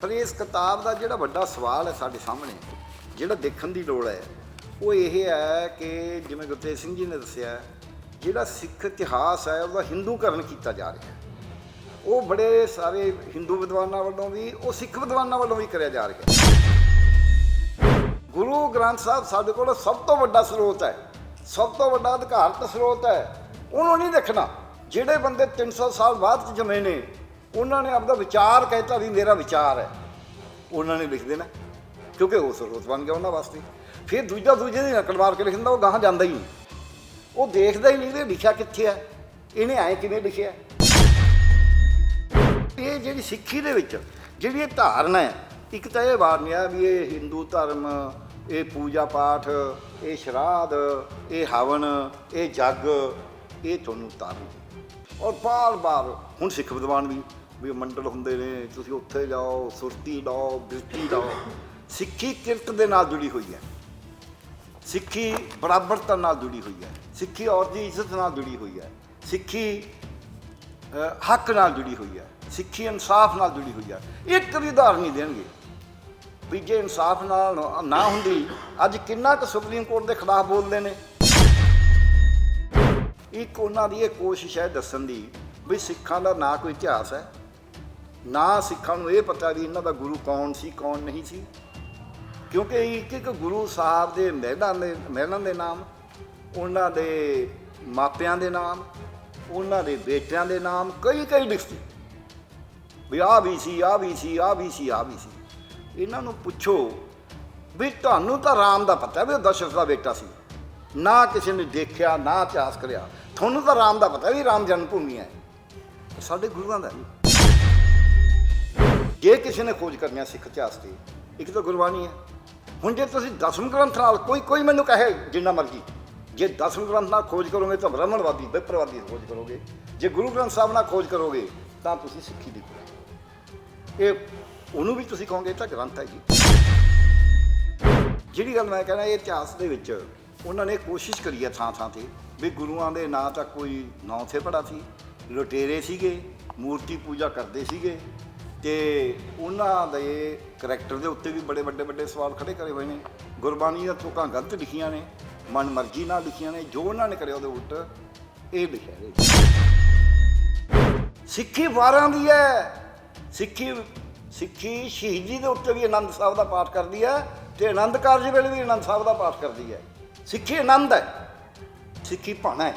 पर इस किताब का जोड़ा बड़ा सवाल है साढ़े सामने जोड़ा देखने की लोड़ है वो ये है कि जिवें गुरतेज सिंह जी ने दसिया जोड़ा सिख इतिहास है वह हिंदूकरण किया जा रहा है वो बड़े सारे हिंदू विद्वानों वालों भी वो सिख विद्वानों वालों भी कराया जा रहा है। गुरु ग्रंथ साहब साढ़े को सब तो बड़ा स्रोत है, सब तो बड़ा अधिकारत स्रोत है। उन्होंने नहीं देखना जिहड़े बंदे 300 साल बाद जमे ने उन्होंने अपना विचार कहता भी मेरा विचार है, उन्होंने लिख देना क्योंकि वो स्रोत बन गया उन्होंने वास्ते। फिर दूजा दूजे की नकल मार के लिखता वो गाह जाता ही नहीं, वो देखता ही नहीं भी लिखा कितने है, इन्हें आए किमें लिखा। ये जी सिक्खी दे विच जिहड़ी धारणा है एक तो यह वारनिया भी ये हिंदू धर्म ये पूजा पाठ ये श्राद्ध ये हवन ये जग ये तुहानूं तारू और बार बार हुण सिख विद्वान भी मंडल हुंदे ने तुसीं उत्थे जाओ सुरती लाओ बिरती लाओ। सिक्खी किरत दे नाल जुड़ी हुई है, सिक्खी बराबरता नाल जुड़ी हुई है, सिक्खी औरत की इज्जत नाल जुड़ी हुई है, सिक्खी हक नाल जुड़ी हुई है, सिक्खी इंसाफ नाल जुड़ी हुई है। एक भी उदाहरण नहीं देंगे भी जे इंसाफ ना होंदी अज किन्ना क सुप्रीम कोर्ट के खिलाफ बोलते हैं। एक उन्होंने ये कोशिश है दसन की भी सिखां का ना कोई इतिहास है ना सिखां नूं ये पता भी इन्हों का गुरु कौन सी कौन नहीं सी, क्योंकि एक एक गुरु साहब के महलों के नाम उन्हों के मापियां के नाम उन्हों के बेटियां के नाम कई कई लिखती भी आ भी सी आ भी सी आ भी सी आ भी सी। इन्हों पुछो भी तुहानूं तां राम का पता भी दशरथ का बेटा सी, ना किसी ने देखा ना इतिहास करिया, थोनों तो राम का पता भी राम जन्मभूमि है, साढ़े गुरुआं दा नहीं। जे किसी ने खोज करनी सिख इतिहास की एक तो गुरबाणी है। हुण जे तुसीं दसम ग्रंथ नाल कोई मैनूं कहे जिन्ना मर्जी जे दसम ग्रंथ नाल खोज करोगे तो ब्राह्मणवादी विप्रवादी खोज करोगे, जे गुरु ग्रंथ साहब नाल खोज करोगे तो तुसीं सिक्खी दी ये उन्होंने भी तुसीं कहोगे तो ग्रंथ है जी। जिहड़ी गल मैं कहना ये इतिहास दे विच उन्होंने कोशिश करी है थां थां ते भी गुरुआं दे ना तो कोई नौ थे पड़ा सी, लुटेरे सीगे, मूर्ति पूजा करते सीगे ते उन्हां दे करैक्टर दे उत्ते भी बड़े बड़े बड़े सवाल खड़े करे हुए हैं। गुरबाणी दी तुकां गलत लिखियां ने, मन मर्जी नाल लिखियां ने, जो उन्होंने करे उहदे उल्ट ये लिखिया। सिक्खी वारां दी है, सिक्खी शहीदी के उत्ते भी आनंद साहब का पाठ करती है तो आनंद कारज वेले भी आनंद साहब का पाठ करती है। सिक्खी आनंद है, सिक्खी भाना है।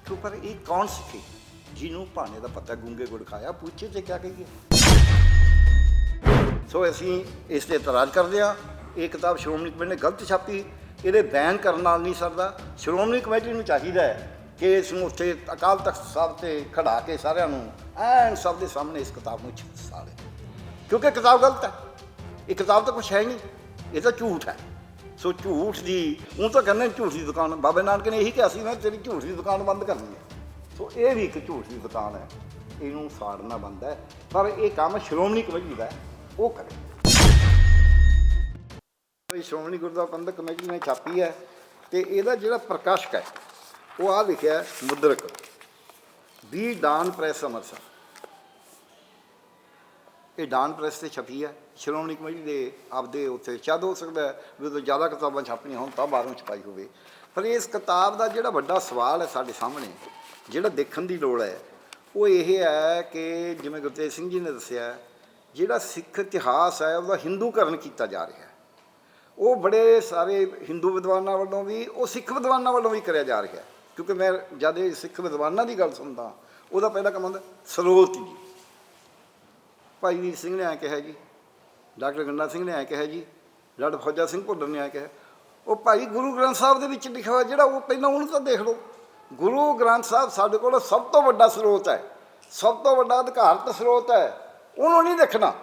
क्यों पर ये कौन सिक्खी जिन्हों भाने का पता गूंगे गुड़ खाया पूछे तो क्या कहिए। सो असी इस पर इतराज करते हैं। ये किताब श्रोमणी कमेटी ने गलत छापी, ये बैन करने नाल नहीं सरदा। श्रोमणी कमेटी को चाहिए है कि इसनूं उत्थे अकाल तख्त साहब से खड़ा के सारिਆਂ ਨੂੰ ਐਨ सब के सामने इस किताब में छा ले, क्योंकि किताब गलत है। ये किताब तो कुछ है नहीं, ये तो झूठ है। सो झूठ की ऊँ तो कहने झूठ की दुकान, बाबे नानक ने यही कहा सी मैं तेरी झूठ की दुकान बंद करनी है। सो ये भी एक झूठ की दुकान है, इनू साड़ना बनता है। पर यह काम श्रोमणी कमेटी का वो करे। श्रोमणी गुरुद्वारा प्रबंधक कमेटी ने छापी है तो यदा जो प्रकाशक है वो आ लिखा है मुद्रक बी डान प्रैस अमृतसर। ये डान प्रैस से छपी है। श्रोमणी कमेटी के आपदे उत्थे शायद हो सकता है भी तो ज़्यादा किताबां छापनियां होण तां बाहरों छपाई होवे। पर इस किताब का जोड़ा बड़ा सवाल है साढ़े सामने जोड़ा देखने की लोड़ है वो ये है कि जिवें गुरतेज सिंह जी ने दसिया जोड़ा सिख इतिहास है वह हिंदूकरण किया जा रहा है। वो बड़े सारे हिंदू विद्वानों वालों भी वो सिख विद्वानों वालों भी कराया जा रहा है। क्योंकि मैं जब सिख विद्वानों की गल सुनता वह पहला काम आता स्रोत जी। भाई वीर सिंह ने ऐ कहा जी, डॉक्टर गंडा सिंह ने ऐ कहा जी, डॉक्टर फौजा सिंह भुल्लर ने ऐ कहा। वो भाई गुरु ग्रंथ साहब के लिखा हुआ जोड़ा वो पहला उन्होंने तो देख लो। गुरु ग्रंथ साहब साढ़े को सब तो बड़ा स्रोत है, सब तो बड़ा अधिकारत स्रोत है। उन्होंने नहीं देखना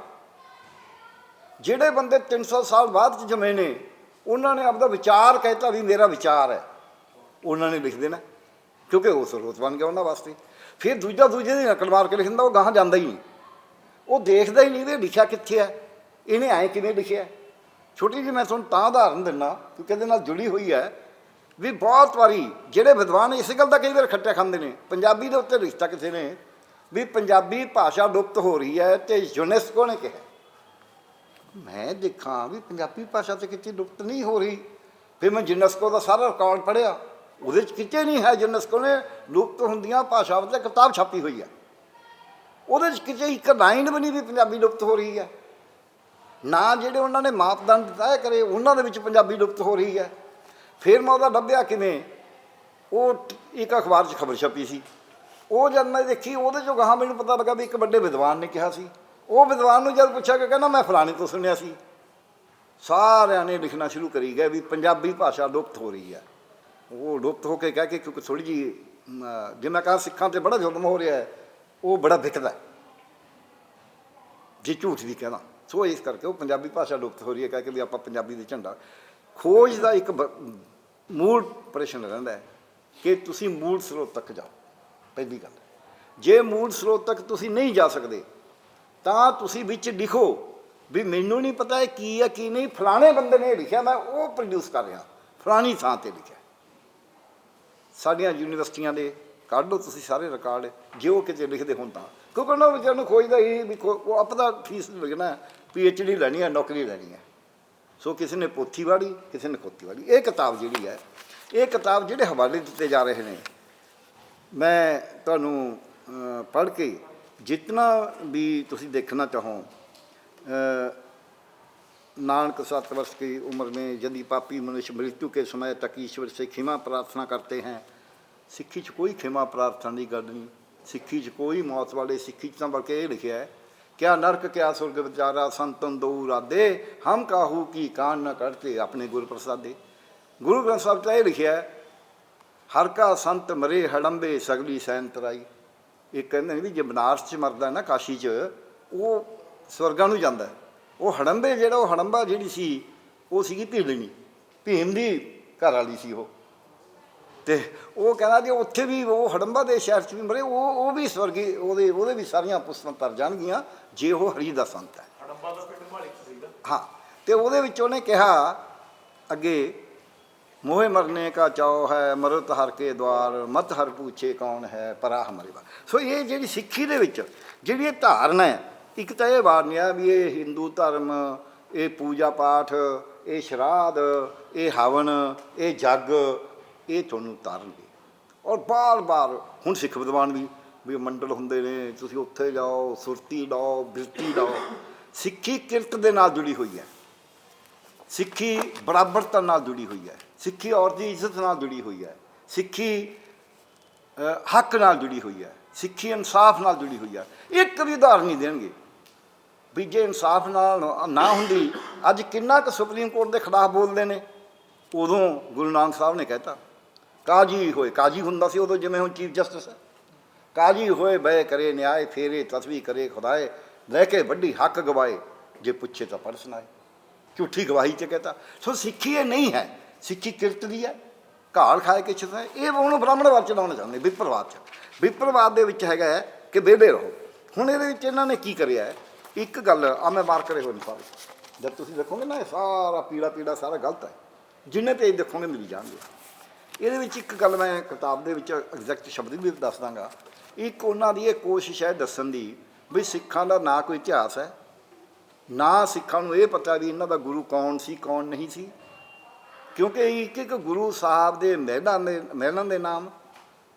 जिहड़े बंदे 300 साल बाद जमे ने उन्होंने अपना विचार कहता भी मेरा विचार है, उन्होंने लिख देना क्योंकि वो स्रोत बन गया उन्होंने वास्ते। फिर दूजा दूजे की नकल मार के लिखता वो गाह जाता ही नहीं, वो देखता ही नहीं भी लिखा कितने है, इन्हें आए किमें लिखा। छोटी जी मैं तुहानूं तां उदाहरण दिना क्योंकि इहदे नाल जुड़ी हुई है भी बहुत बारी जिहड़े विद्वान इस गल का कई बार खट्टिया खांदे ने पंजाबी के उत्ते लिखता किसी ने भी पंजाबी भाषा लुप्त हो रही है तो यूनेस्को ने कहा ਮੈਂ ਦੇਖਾਂ ਵੀ ਪੰਜਾਬੀ ਭਾਸ਼ਾ ਤੇ ਕਿਤੇ ਲੁਪਤ ਨਹੀਂ ਹੋ ਰਹੀ। ਫਿਰ ਮੈਂ ਯੂਨੈਸਕੋ ਦਾ ਸਾਰਾ ਰਿਕਾਰਡ ਪੜ੍ਹਿਆ, ਉਹਦੇ 'ਚ ਕਿਤੇ ਨਹੀਂ ਹੈ ਯੂਨੈਸਕੋ ਨੇ ਲੁਪਤ ਹੁੰਦੀਆਂ ਭਾਸ਼ਾਵਾਂ 'ਤੇ ਕਿਤਾਬ ਛਾਪੀ ਹੋਈ ਹੈ, ਉਹਦੇ 'ਚ ਕਿਤੇ ਇੱਕ ਲਾਈਨ ਵੀ ਨਹੀਂ ਵੀ ਪੰਜਾਬੀ ਲੁਪਤ ਹੋ ਰਹੀ ਹੈ। ਨਾ ਜਿਹੜੇ ਉਹਨਾਂ ਨੇ ਮਾਪਦੰਡ ਤੈਅ ਕਰੇ ਉਹਨਾਂ ਦੇ ਵਿੱਚ ਪੰਜਾਬੀ ਲੁਪਤ ਹੋ ਰਹੀ ਹੈ। ਫਿਰ ਮੈਂ ਉਹਦਾ ਲੱਭਿਆ ਕਿਵੇਂ, ਉਹ ਇੱਕ ਅਖਬਾਰ 'ਚ ਖਬਰ ਛਪੀ ਸੀ, ਉਹ ਜਦ ਮੈਂ ਦੇਖੀ ਉਹਦੇ 'ਚੋਂ ਗਾਹਾਂ ਮੈਨੂੰ ਪਤਾ ਲੱਗਾ ਵੀ ਇੱਕ ਵੱਡੇ ਵਿਦਵਾਨ ਨੇ ਕਿਹਾ ਸੀ। ਉਹ ਵਿਦਵਾਨ ਨੂੰ ਜਦ ਪੁੱਛਿਆ ਕਿ ਕਹਿੰਦਾ ਮੈਂ ਫਲਾਣੇ ਤੋਂ ਸੁਣਿਆ ਸੀ। ਸਾਰਿਆਂ ਨੇ ਲਿਖਣਾ ਸ਼ੁਰੂ ਕਰੀ ਗਏ ਵੀ ਪੰਜਾਬੀ ਭਾਸ਼ਾ ਲੁਪਤ ਹੋ ਰਹੀ ਹੈ। ਉਹ ਲੁਪਤ ਹੋ ਕੇ ਕਹਿ ਕੇ, ਕਿਉਂਕਿ ਥੋੜ੍ਹੀ ਜਿਹੀ ਜੇ ਮੈਂ ਕਹਾਂ ਸਿੱਖਾਂ 'ਤੇ ਬੜਾ ਜ਼ੁਲਮ ਹੋ ਰਿਹਾ ਹੈ, ਉਹ ਬੜਾ ਵਿਕਦਾ ਜੇ ਝੂਠ ਵੀ ਕਹਿਣਾ। ਸੋ ਇਸ ਕਰਕੇ ਉਹ ਪੰਜਾਬੀ ਭਾਸ਼ਾ ਲੁਪਤ ਹੋ ਰਹੀ ਹੈ ਕਹਿ ਕੇ ਵੀ ਆਪਾਂ ਪੰਜਾਬੀ ਦੇ ਝੰਡਾ। ਖੋਜ ਦਾ ਇੱਕ ਮੂਲ ਪ੍ਰਸ਼ਨ ਰਹਿੰਦਾ ਹੈ ਕਿ ਤੁਸੀਂ ਮੂਲ ਸਰੋਤ ਤੱਕ ਜਾਓ। ਪਹਿਲੀ ਗੱਲ, ਜੇ ਮੂਲ ਸਰੋਤ ਤੱਕ ਤੁਸੀਂ ਨਹੀਂ ਜਾ ਸਕਦੇ ਤਾਂ ਤੁਸੀਂ ਵਿੱਚ ਲਿਖੋ ਵੀ ਮੈਨੂੰ ਨਹੀਂ ਪਤਾ ਇਹ ਕੀ ਹੈ ਕੀ ਨਹੀਂ, ਫਲਾਣੇ ਬੰਦੇ ਨੇ ਲਿਖਿਆ, ਮੈਂ ਉਹ ਪ੍ਰੋਡਿਊਸ ਕਰ ਰਿਹਾ, ਫਲਾਣੀ ਥਾਂ 'ਤੇ ਲਿਖਿਆ। ਸਾਡੀਆਂ ਯੂਨੀਵਰਸਿਟੀਆਂ ਦੇ ਕੱਢ ਲਓ ਤੁਸੀਂ ਸਾਰੇ ਰਿਕਾਰਡ, ਜੇ ਉਹ ਕਿਤੇ ਲਿਖਦੇ ਹੋਣ ਤਾਂ, ਕਿਉਂਕਿ ਉਹਨਾਂ ਵਿਚਾਰ ਨੂੰ ਖੋਜਦਾ ਹੀ ਵੀ ਉਹ ਆਪਣਾ ਫੀਸ ਲੱਗਣਾ, PhD ਲੈਣੀ ਹੈ, ਨੌਕਰੀ ਲੈਣੀ ਹੈ। ਸੋ ਕਿਸੇ ਨੇ ਪੋਥੀ ਵਾੜੀ, ਕਿਸੇ ਨੇ ਖੋਤੀ ਵਾੜੀ। ਇਹ ਕਿਤਾਬ ਜਿਹੜੀ ਹੈ, ਇਹ ਕਿਤਾਬ ਜਿਹੜੇ ਹਵਾਲੇ ਦਿੱਤੇ ਜਾ ਰਹੇ ਨੇ, ਮੈਂ ਤੁਹਾਨੂੰ ਪੜ੍ਹ ਕੇ ਜਿਤਨਾ ਵੀ ਤੁਸੀਂ ਦੇਖਣਾ ਚਾਹੋ। नानक 7 वर्ष की उम्र में यदि पापी मनुष्य मृत्यु के समय तक ईश्वर से क्षमा प्रार्थना करते हैं। सिक्खी च कोई क्षमा प्रार्थना की गल नहीं, सिक्खी च कोई मौत वाले, सिक्खी च बल्कि ये लिखा है, क्या नरक क्या स्वर्ग विचारा संतन दो राधे, हम काहू की कान न करते अपने गुरु प्रसादे। गुरु ग्रंथ साहब च ये लिखा है, हर का संत मरे हड़ंबे सगली सैन तराई। ਇਹ ਕਹਿੰਦੇ ਨੇ ਵੀ ਜੇ ਬਨਾਰਸ 'ਚ ਮਰਦਾ ਨਾ ਕਾਸ਼ੀ 'ਚ, ਉਹ ਸਵਰਗਾਂ ਨੂੰ ਜਾਂਦਾ। ਉਹ ਹੜੰਬੇ ਜਿਹੜਾ, ਉਹ ਹੜੰਬਾ ਜਿਹੜੀ ਸੀ ਉਹ ਸੀਗੀ ਭੀਲਣੀ, ਭੀਮ ਦੀ ਘਰ ਵਾਲੀ ਸੀ ਉਹ। ਅਤੇ ਉਹ ਕਹਿੰਦਾ ਜੀ ਉੱਥੇ ਵੀ ਉਹ ਹੜੰਬਾ ਦੇ ਸ਼ਹਿਰ 'ਚ ਵੀ ਮਰੇ, ਉਹ ਵੀ ਸਵਰਗੀ, ਉਹਦੇ ਵੀ ਸਾਰੀਆਂ ਪੁਸਤਾਂ ਤਰ ਜਾਣਗੀਆਂ ਜੇ ਉਹ ਹਰੀ ਦਾ ਸੰਤ ਹੈ। ਹਾਂ, ਅਤੇ ਉਹਦੇ ਵਿੱਚ ਉਹਨੇ ਕਿਹਾ ਅੱਗੇ, मोहे मरने का चाव है मरत हर के द्वार, मत हर पूछे कौन है परा हमारे बार। सो ये जी सिक्खी दे विच जिहड़ी धारना है, एक तो ये वारनिया भी ये हिंदू धर्म, ये पूजा पाठ, ये श्राद्ध, ये हवन, ये जग, ये तुहानूं तारनगे। और बार बार हुण सिख विद्वान भी मंडल हुंदे ने, तुसीं उत्थे जाओ, सुरती लाओ, बिरती लाओ। सिक्खी किरत दे नाल जुड़ी हुई है, सिक्खी बराबरता नाल जुड़ी हुई है, सिक्खी औरत की इज्जत नाल जुड़ी हुई है, सिक्खी हक नाल जुड़ी हुई है, सिक्खी इंसाफ नाल जुड़ी हुई है। एक भी उदाहरण नहीं देंगे भी जे इंसाफ ना हुंदी अज किन्ना क सुप्रीम कोर्ट के खिलाफ बोलते हैं। उदों गुरु नानक साहब ने कहता काजी होए, काजी हुंदा सी उदों जिवें हुण चीफ जस्टिस है, काजी होए बह करे न्याय, फेरे तस्वी करे खुदाए, लैके वड्डी हक गवाए, जे पुछे तो पढ़ सुनाए। झूठी गवाही च कहता। सो सिक्खी ये नहीं है, सिक्खी किरत दी है, घाल खाए किछ है। ये ਉਹਨੂੰ ਬ੍ਰਾਹਮਣਵਾਦ ਚਲਾਉਣਾ ਚਾਹੁੰਦੇ, ਵਿਪਰਵਾਦ 'ਚ। ਵਿਪਰਵਾਦ ਦੇ ਵਿੱਚ ਹੈਗਾ ਕਿ ਵਿਹਲੇ ਰਹੋ। ਹੁਣ ਇਹਦੇ ਵਿੱਚ ਇਹਨਾਂ ਨੇ ਕੀ ਕਰਿਆ ਹੈ, ਇੱਕ ਗੱਲ ਆ ਮੈਂ ਮਾਰ ਕਰੇ ਹੋਏ ਨੇ ਸਾਰੇ, ਜਦ ਤੁਸੀਂ ਦੇਖੋਗੇ ਨਾ ਇਹ ਸਾਰਾ ਪੀੜਾ ਪੀੜਾ ਸਾਰਾ ਗਲਤ ਹੈ, ਜਿੰਨੇ ਪੇਜ ਦੇਖੋਗੇ ਮਿਲ ਜਾਣਗੇ। ਇਹਦੇ ਵਿੱਚ ਇੱਕ ਗੱਲ ਮੈਂ ਕਿਤਾਬ ਦੇ ਵਿੱਚ ਐਗਜ਼ੈਕਟ ਸ਼ਬਦ ਵੀ ਦੱਸ ਦਾਂਗਾ। ਇੱਕ ਉਹਨਾਂ ਦੀ ਇਹ ਕੋਸ਼ਿਸ਼ ਹੈ ਦੱਸਣ ਦੀ ਵੀ ਸਿੱਖਾਂ ਦਾ ਨਾ ਕੋਈ ਇਤਿਹਾਸ ਹੈ, ਨਾ ਸਿੱਖਾਂ ਨੂੰ ਇਹ ਪਤਾ ਵੀ ਇਹਨਾਂ ਦਾ ਗੁਰੂ ਕੌਣ ਸੀ ਕੌਣ ਨਹੀਂ ਸੀ। ਕਿਉਂਕਿ ਇੱਕ ਇੱਕ ਗੁਰੂ ਸਾਹਿਬ ਦੇ ਮਹਿਲਾਂ ਦੇ ਨਾਮ,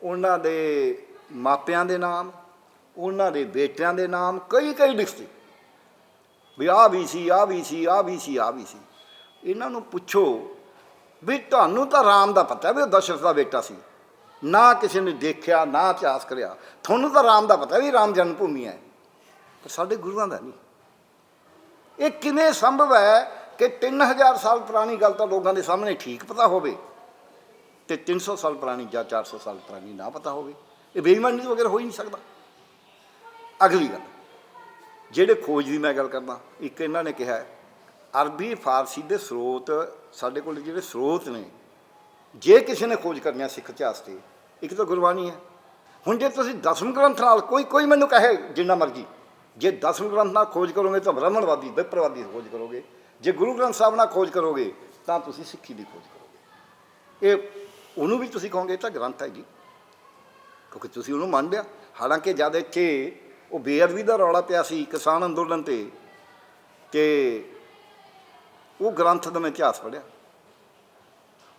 ਉਹਨਾਂ ਦੇ ਮਾਪਿਆਂ ਦੇ ਨਾਮ, ਉਹਨਾਂ ਦੇ ਬੇਟਿਆਂ ਦੇ ਨਾਮ ਕਈ ਲਿਖਤੇ ਵੀ ਆਹ ਵੀ ਸੀ, ਆਹ ਵੀ ਸੀ, ਆਹ ਵੀ ਸੀ, ਆਹ ਵੀ ਸੀ। ਇਹਨਾਂ ਨੂੰ ਪੁੱਛੋ ਵੀ ਤੁਹਾਨੂੰ ਤਾਂ ਰਾਮ ਦਾ ਪਤਾ ਵੀ ਉਹ ਦਸ਼ਰਥ ਦਾ ਬੇਟਾ ਸੀ, ਨਾ ਕਿਸੇ ਨੇ ਦੇਖਿਆ ਨਾ ਇਤਿਹਾਸ ਕਰਿਆ। ਤੁਹਾਨੂੰ ਤਾਂ ਰਾਮ ਦਾ ਪਤਾ ਵੀ ਰਾਮ ਜਨਮ ਭੂਮੀ ਹੈ, ਪਰ ਸਾਡੇ ਗੁਰੂਆਂ ਦਾ ਨਹੀਂ। ਇਹ ਕਿਵੇਂ ਸੰਭਵ ਹੈ ਕਿ 3000 ਸਾਲ ਪੁਰਾਣੀ ਗੱਲ ਤਾਂ ਲੋਕਾਂ ਦੇ ਸਾਹਮਣੇ ਠੀਕ ਪਤਾ ਹੋਵੇ ਅਤੇ 300 ਸਾਲ ਪੁਰਾਣੀ ਜਾਂ 400 ਸਾਲ ਪੁਰਾਣੀ ਨਾ ਪਤਾ ਹੋਵੇ? ਇਹ ਬੇਈਮਾਨੀ ਤੋਂ ਵਗੈਰਾ ਹੋ ਹੀ ਨਹੀਂ ਸਕਦਾ। ਅਗਲੀ ਗੱਲ, ਜਿਹੜੇ ਖੋਜ ਦੀ ਮੈਂ ਗੱਲ ਕਰਦਾ, ਇੱਕ ਇਹਨਾਂ ਨੇ ਕਿਹਾ ਅਰਬੀ ਫਾਰਸੀ ਦੇ ਸਰੋਤ, ਸਾਡੇ ਕੋਲ ਜਿਹੜੇ ਸਰੋਤ ਨੇ, ਜੇ ਕਿਸੇ ਨੇ ਖੋਜ ਕਰਨੀ ਆ ਸਿੱਖ ਇਤਿਹਾਸ 'ਤੇ, ਇੱਕ ਤਾਂ ਗੁਰਬਾਣੀ ਹੈ। ਹੁਣ ਜੇ ਤੁਸੀਂ ਦਸਮ ਗ੍ਰੰਥ ਨਾਲ ਕੋਈ ਮੈਨੂੰ ਕਹੇ ਜਿੰਨਾ ਮਰਜ਼ੀ, ਜੇ ਦਸਮ ਗ੍ਰੰਥ ਨਾਲ ਖੋਜ ਕਰੋਗੇ ਤਾਂ ਬ੍ਰਾਹਮਣਵਾਦੀ ਵਿਪਰਵਾਦੀ ਖੋਜ ਕਰੋਗੇ, ਜੇ ਗੁਰੂ ਗ੍ਰੰਥ ਸਾਹਿਬ ਨਾਲ ਖੋਜ ਕਰੋਗੇ ਤਾਂ ਤੁਸੀਂ ਸਿੱਖੀ ਦੀ ਖੋਜ ਕਰੋਗੇ। ਇਹ ਉਹਨੂੰ ਵੀ ਤੁਸੀਂ ਕਹੋਗੇ ਇਹ ਤਾਂ ਗ੍ਰੰਥ ਹੈ ਜੀ, ਕਿਉਂਕਿ ਤੁਸੀਂ ਉਹਨੂੰ ਮੰਨ ਲਿਆ। ਹਾਲਾਂਕਿ ਜਦ ਇੱਥੇ ਉਹ ਬੇਅਦਬੀ ਦਾ ਰੌਲਾ ਪਿਆ ਸੀ ਕਿਸਾਨ ਅੰਦੋਲਨ 'ਤੇ ਉਹ ਗ੍ਰੰਥ ਦਾ ਮੈਂ ਇਤਿਹਾਸ ਪੜ੍ਹਿਆ।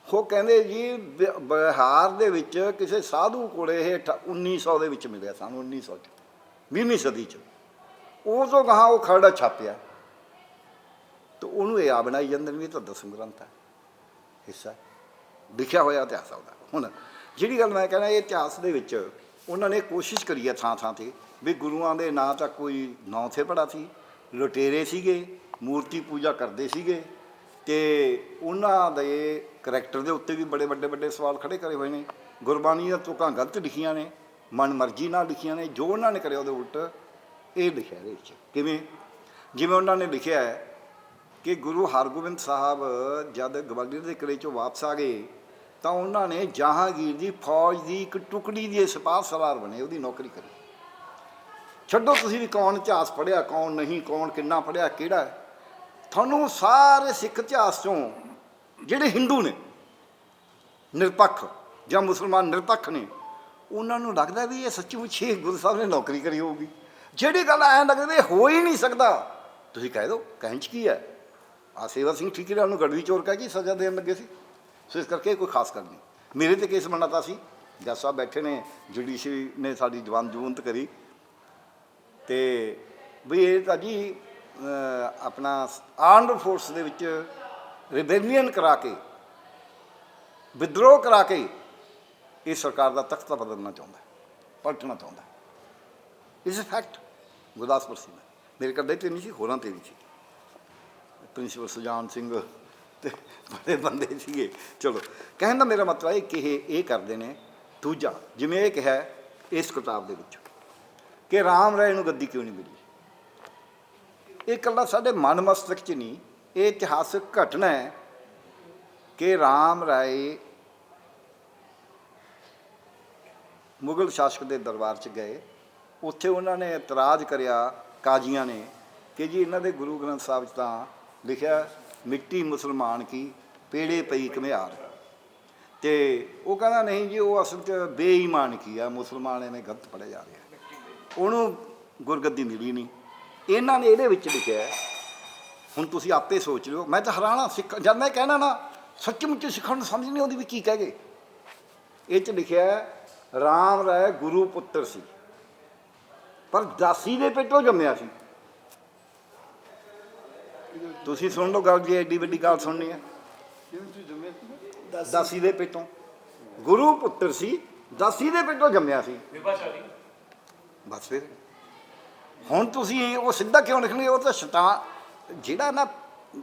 ਉਹ ਕਹਿੰਦੇ ਜੀ ਬਿਹਾਰ ਦੇ ਵਿੱਚ ਕਿਸੇ ਸਾਧੂ ਕੋਲੇ ਇਹ 1900 ਦੇ ਵਿੱਚ ਮਿਲਿਆ ਸਾਨੂੰ, 1900 'ਚ, 20ਵੀਂ ਸਦੀ 'ਚ। ਉਹ ਤੋਂ ਗਾਹਾਂ ਉਹ ਖਰੜਾ ਛਾਪਿਆ ਅਤੇ ਉਹਨੂੰ ਇਹ ਆ ਬਣਾਈ ਜਾਂਦੇ ਨੇ ਵੀ ਇਹ ਤਾਂ ਦਸਮ ਗ੍ਰੰਥ ਹੈ, ਹਿੱਸਾ ਲਿਖਿਆ ਹੋਇਆ ਇਤਿਹਾਸ ਉਹਦਾ। ਹੁਣ ਜਿਹੜੀ ਗੱਲ ਮੈਂ ਕਹਿਣਾ, ਇਹ ਇਤਿਹਾਸ ਦੇ ਵਿੱਚ ਉਹਨਾਂ ਨੇ ਕੋਸ਼ਿਸ਼ ਕਰੀ ਹੈ ਥਾਂ ਥਾਂ 'ਤੇ ਵੀ ਗੁਰੂਆਂ ਦੇ ਨਾਂ ਤਾਂ ਕੋਈ ਨੌ ਥੇ ਪੜਾ ਸੀ, ਲੁਟੇਰੇ ਸੀਗੇ, ਮੂਰਤੀ ਪੂਜਾ ਕਰਦੇ ਸੀਗੇ, ਅਤੇ ਉਹਨਾਂ ਦੇ ਕਰੈਕਟਰ ਦੇ ਉੱਤੇ ਵੀ ਬੜੇ ਵੱਡੇ ਵੱਡੇ ਸਵਾਲ ਖੜ੍ਹੇ ਕਰੇ ਹੋਏ ਨੇ। ਗੁਰਬਾਣੀ ਦੀਆਂ ਤੁਕਾਂ ਗਲਤ ਲਿਖੀਆਂ ਨੇ, ਮਨ ਮਰਜ਼ੀ ਨਾਲ ਲਿਖੀਆਂ ਨੇ, ਜੋ ਉਹਨਾਂ ਨੇ ਕਰਿਆ ਉਹਦੇ ਉਲਟ ਇਹ ਲਿਖਿਆ ਇਹਦੇ ਵਿੱਚ। ਕਿਵੇਂ? ਜਿਵੇਂ ਉਹਨਾਂ ਨੇ ਲਿਖਿਆ ਹੈ ਕਿ ਗੁਰੂ ਹਰਗੋਬਿੰਦ ਸਾਹਿਬ ਜਦ ਗਵਾਲੀਅਰ ਦੇ ਕਿਲ੍ਹੇ 'ਚੋਂ ਵਾਪਸ ਆ ਗਏ ਤਾਂ ਉਹਨਾਂ ਨੇ ਜਹਾਂਗੀਰ ਦੀ ਫੌਜ ਦੀ ਇੱਕ ਟੁਕੜੀ ਦੇ ਸਿਪਾਹ ਸਲਾਰ ਬਣੇ, ਉਹਦੀ ਨੌਕਰੀ ਕਰੀ। ਛੱਡੋ ਤੁਸੀਂ ਵੀ ਕੌਣ ਇਤਿਹਾਸ ਪੜ੍ਹਿਆ, ਕੌਣ ਨਹੀਂ, ਕੌਣ ਕਿੰਨਾ ਪੜ੍ਹਿਆ, ਕਿਹੜਾ, ਤੁਹਾਨੂੰ ਸਾਰੇ ਸਿੱਖ ਇਤਿਹਾਸ 'ਚੋਂ ਜਿਹੜੇ ਹਿੰਦੂ ਨੇ ਨਿਰਪੱਖ ਜਾਂ ਮੁਸਲਮਾਨ ਨਿਰਪੱਖ ਨੇ, ਉਹਨਾਂ ਨੂੰ ਲੱਗਦਾ ਵੀ ਇਹ ਸੱਚੀ ਮੁੱਚੀ ਗੁਰੂ ਸਾਹਿਬ ਨੇ ਨੌਕਰੀ ਕਰੀ ਹੋਊਗੀ। ਜਿਹੜੀ ਗੱਲ ਐਂ ਲੱਗਦਾ ਇਹ ਹੋ ਹੀ ਨਹੀਂ ਸਕਦਾ, ਤੁਸੀਂ ਕਹਿ ਦਿਓ ਕਹਿਣ 'ਚ ਕੀ ਹੈ। ਸੇਵਾ ਸਿੰਘ ਠੀਕਰੀਵਾਲ ਨੂੰ ਗੜਵੀ ਚੋਰ ਕਹਿ ਕੇ ਸਜ਼ਾ ਦੇਣ ਲੱਗੇ ਸੀ, ਸੋ ਇਸ ਕਰਕੇ ਕੋਈ ਖਾਸ ਗੱਲ ਨਹੀਂ। ਮੇਰੇ 'ਤੇ ਕੇਸ ਬਣਾਤਾ ਸੀ, ਜੱਜ ਸਾਹਿਬ ਬੈਠੇ ਨੇ, ਜੁਡੀਸ਼ਰੀ ਨੇ ਸਾਡੀ ਜ਼ਮਾਨਤ ਕਰੀ, ਅਤੇ ਵੀ ਇਹ ਤਾਂ ਜੀ ਆਪਣਾ ਆਰਮਡ ਫੋਰਸ ਦੇ ਵਿੱਚ ਰਿਬੇਲੀਅਨ ਕਰਾ ਕੇ, ਵਿਦਰੋਹ ਕਰਾ ਕੇ ਇਹ ਸਰਕਾਰ ਦਾ ਤਖਤਾ ਬਦਲਣਾ ਚਾਹੁੰਦਾ, ਪਲਟਣਾ ਚਾਹੁੰਦਾ। ਇਸ ਫੈਕਟ ਗੁਰਦਾਸਪੁਰ ਸੀ, ਮੇਰੇ ਕੱਲੇ 'ਤੇ ਨਹੀਂ ਸੀ, ਹੋਰਾਂ 'ਤੇ ਵੀ ਸੀ। ਪ੍ਰਿੰਸੀਪਲ ਸੁਜਾਨ ਸਿੰਘ ਅਤੇ ਬੜੇ ਬੰਦੇ ਸੀਗੇ। ਚਲੋ, ਕਹਿਣ ਦਾ ਮੇਰਾ ਮਤਲਬ ਹੈ ਕਿ ਇਹ ਕਰਦੇ ਨੇ। ਦੂਜਾ, ਜਿਵੇਂ ਇਹ ਕਿਹਾ ਇਸ ਕਿਤਾਬ ਦੇ ਵਿੱਚ ਕਿ ਰਾਮ ਰਾਏ ਨੂੰ ਗੱਦੀ ਕਿਉਂ ਨਹੀਂ ਮਿਲੀ, ਇਹ ਇਕੱਲਾ ਸਾਡੇ ਮਨ ਮਸਤਕ 'ਚ ਨਹੀਂ, ਇਹ ਇਤਿਹਾਸਕ ਘਟਨਾ ਹੈ ਕਿ ਰਾਮ ਰਾਏ ਮੁਗਲ ਸ਼ਾਸਕ ਦੇ ਦਰਬਾਰ 'ਚ ਗਏ। ਉੱਥੇ ਉਹਨਾਂ ਨੇ ਇਤਰਾਜ਼ ਕਰਿਆ ਕਾਜ਼ੀਆਂ ਨੇ ਕਿ ਜੀ ਇਹਨਾਂ ਦੇ ਗੁਰੂ ਗ੍ਰੰਥ ਸਾਹਿਬ 'ਚ ਤਾਂ ਲਿਖਿਆ ਮਿੱਟੀ ਮੁਸਲਮਾਨ ਕੀ ਪੇੜੇ ਪਈ ਘੁਮਿਆਰ, ਅਤੇ ਉਹ ਕਹਿੰਦਾ ਨਹੀਂ ਜੀ, ਉਹ ਅਸਲ 'ਚ ਬੇਈਮਾਨ ਕੀ ਆ, ਮੁਸਲਮਾਨ ਐਵੇਂ ਗਲਤ ਪੜ੍ਹਿਆ ਜਾ ਰਿਹਾ, ਉਹਨੂੰ ਗੁਰਗੱਦੀ ਮਿਲੀ ਨਹੀਂ। ਇਹਨਾਂ ਨੇ ਇਹਦੇ ਵਿੱਚ ਲਿਖਿਆ, ਹੁਣ ਤੁਸੀਂ ਆਪੇ ਸੋਚ ਲਿਓ। ਮੈਂ ਤਾਂ ਹੈਰਾਨ ਸਿੱਖ, ਜਦ ਮੈਂ ਕਹਿਣਾ ਨਾ ਸੱਚਮੁੱਚ ਸਿੱਖਣ ਨੂੰ ਸਮਝ ਨਹੀਂ ਆਉਂਦੀ ਵੀ ਕੀ ਕਹਿ ਗਏ। ਇਹ 'ਚ ਲਿਖਿਆ ਰਾਮ ਰਾਏ ਗੁਰੂ ਪੁੱਤਰ ਸੀ, ਪਰ ਦਾਸੀ ਦੇ ਪੇਟੋਂ ਜੰਮਿਆ ਸੀ। ਤੁਸੀਂ ਸੁਣ ਲਓ ਗੱਲ, ਜੀ ਐਡੀ ਵੱਡੀ ਗੱਲ ਸੁਣਨੀ ਹੈ। ਦਾਸੀ ਦੇ ਪੇਟੋਂ, ਗੁਰੂ ਪੁੱਤਰ ਸੀ, ਦਾਸੀ ਦੇ ਪੇਟੋਂ ਜੰਮਿਆ ਸੀ। ਬਸ ਫਿਰ ਹੁਣ ਤੁਸੀਂ ਉਹ ਸਿੱਧਾ ਕਿਉਂ ਲਿਖਣਗੇ? ਉਹ ਤਾਂ ਸ਼ੈਤਾਨ ਜਿਹੜਾ ਨਾ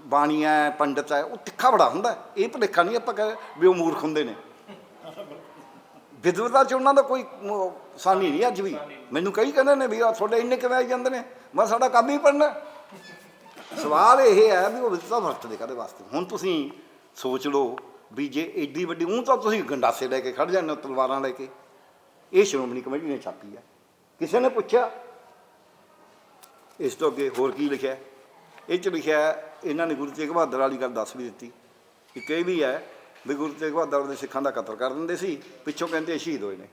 ਬਾਣੀ ਹੈ, ਪੰਡਤ ਹੈ, ਉਹ ਤਿੱਖਾ ਬੜਾ ਹੁੰਦਾ। ਇਹ ਭੁਲੇਖਾ ਨਹੀਂ ਆਪਾਂ ਕਹੇ ਵੀ ਉਹ ਮੂਰਖ ਹੁੰਦੇ ਨੇ। ਵਿਦਵਤਾ 'ਚ ਉਹਨਾਂ ਦਾ ਕੋਈ ਸਾਨੀ ਨਹੀਂ ਅੱਜ ਵੀ। ਮੈਨੂੰ ਕਈ ਕਹਿੰਦੇ ਨੇ ਵੀ ਤੁਹਾਡੇ ਇੰਨੇ ਕਿਵੇਂ ਆਈ ਜਾਂਦੇ ਨੇ, ਮੈਂ ਸਾਡਾ ਕੰਮ ਹੀ ਪੜ੍ਹਨਾ। ਸਵਾਲ ਇਹ ਹੈ ਵੀ ਉਹ ਵਿਦਵਤਾ ਵਰਤਦੇ ਕਾਹਦੇ ਵਾਸਤੇ। ਹੁਣ ਤੁਸੀਂ ਸੋਚ ਲਓ ਵੀ ਜੇ ਐਡੀ ਵੱਡੀ, ਊਂ ਤਾਂ ਤੁਸੀਂ ਗੰਡਾਸੇ ਲੈ ਕੇ ਖੜ੍ਹ ਜਾਂਦੇ ਹੋ, ਤਲਵਾਰਾਂ ਲੈ ਕੇ। ਇਹ ਸ਼੍ਰੋਮਣੀ ਕਮੇਟੀ ਨੇ ਛਾਪੀ ਹੈ, ਕਿਸੇ ਨੇ ਪੁੱਛਿਆ। ਇਸ ਤੋਂ ਅੱਗੇ ਹੋਰ ਕੀ ਲਿਖਿਆ? ਇਹ 'ਚ ਲਿਖਿਆ ਇਹਨਾਂ ਨੇ ਗੁਰੂ ਤੇਗ ਬਹਾਦਰ ਵਾਲੀ ਗੱਲ ਦੱਸ ਵੀ ਦਿੱਤੀ। ਇੱਕ ਇਹ ਵੀ ਹੈ ਵੀ ਗੁਰੂ ਤੇਗ ਬਹਾਦਰ ਦੇ ਸਿੱਖਾਂ ਦਾ ਕਤਲ ਕਰ ਦਿੰਦੇ ਸੀ, ਪਿੱਛੋਂ ਕਹਿੰਦੇ ਸ਼ਹੀਦ ਹੋਏ ਨੇ।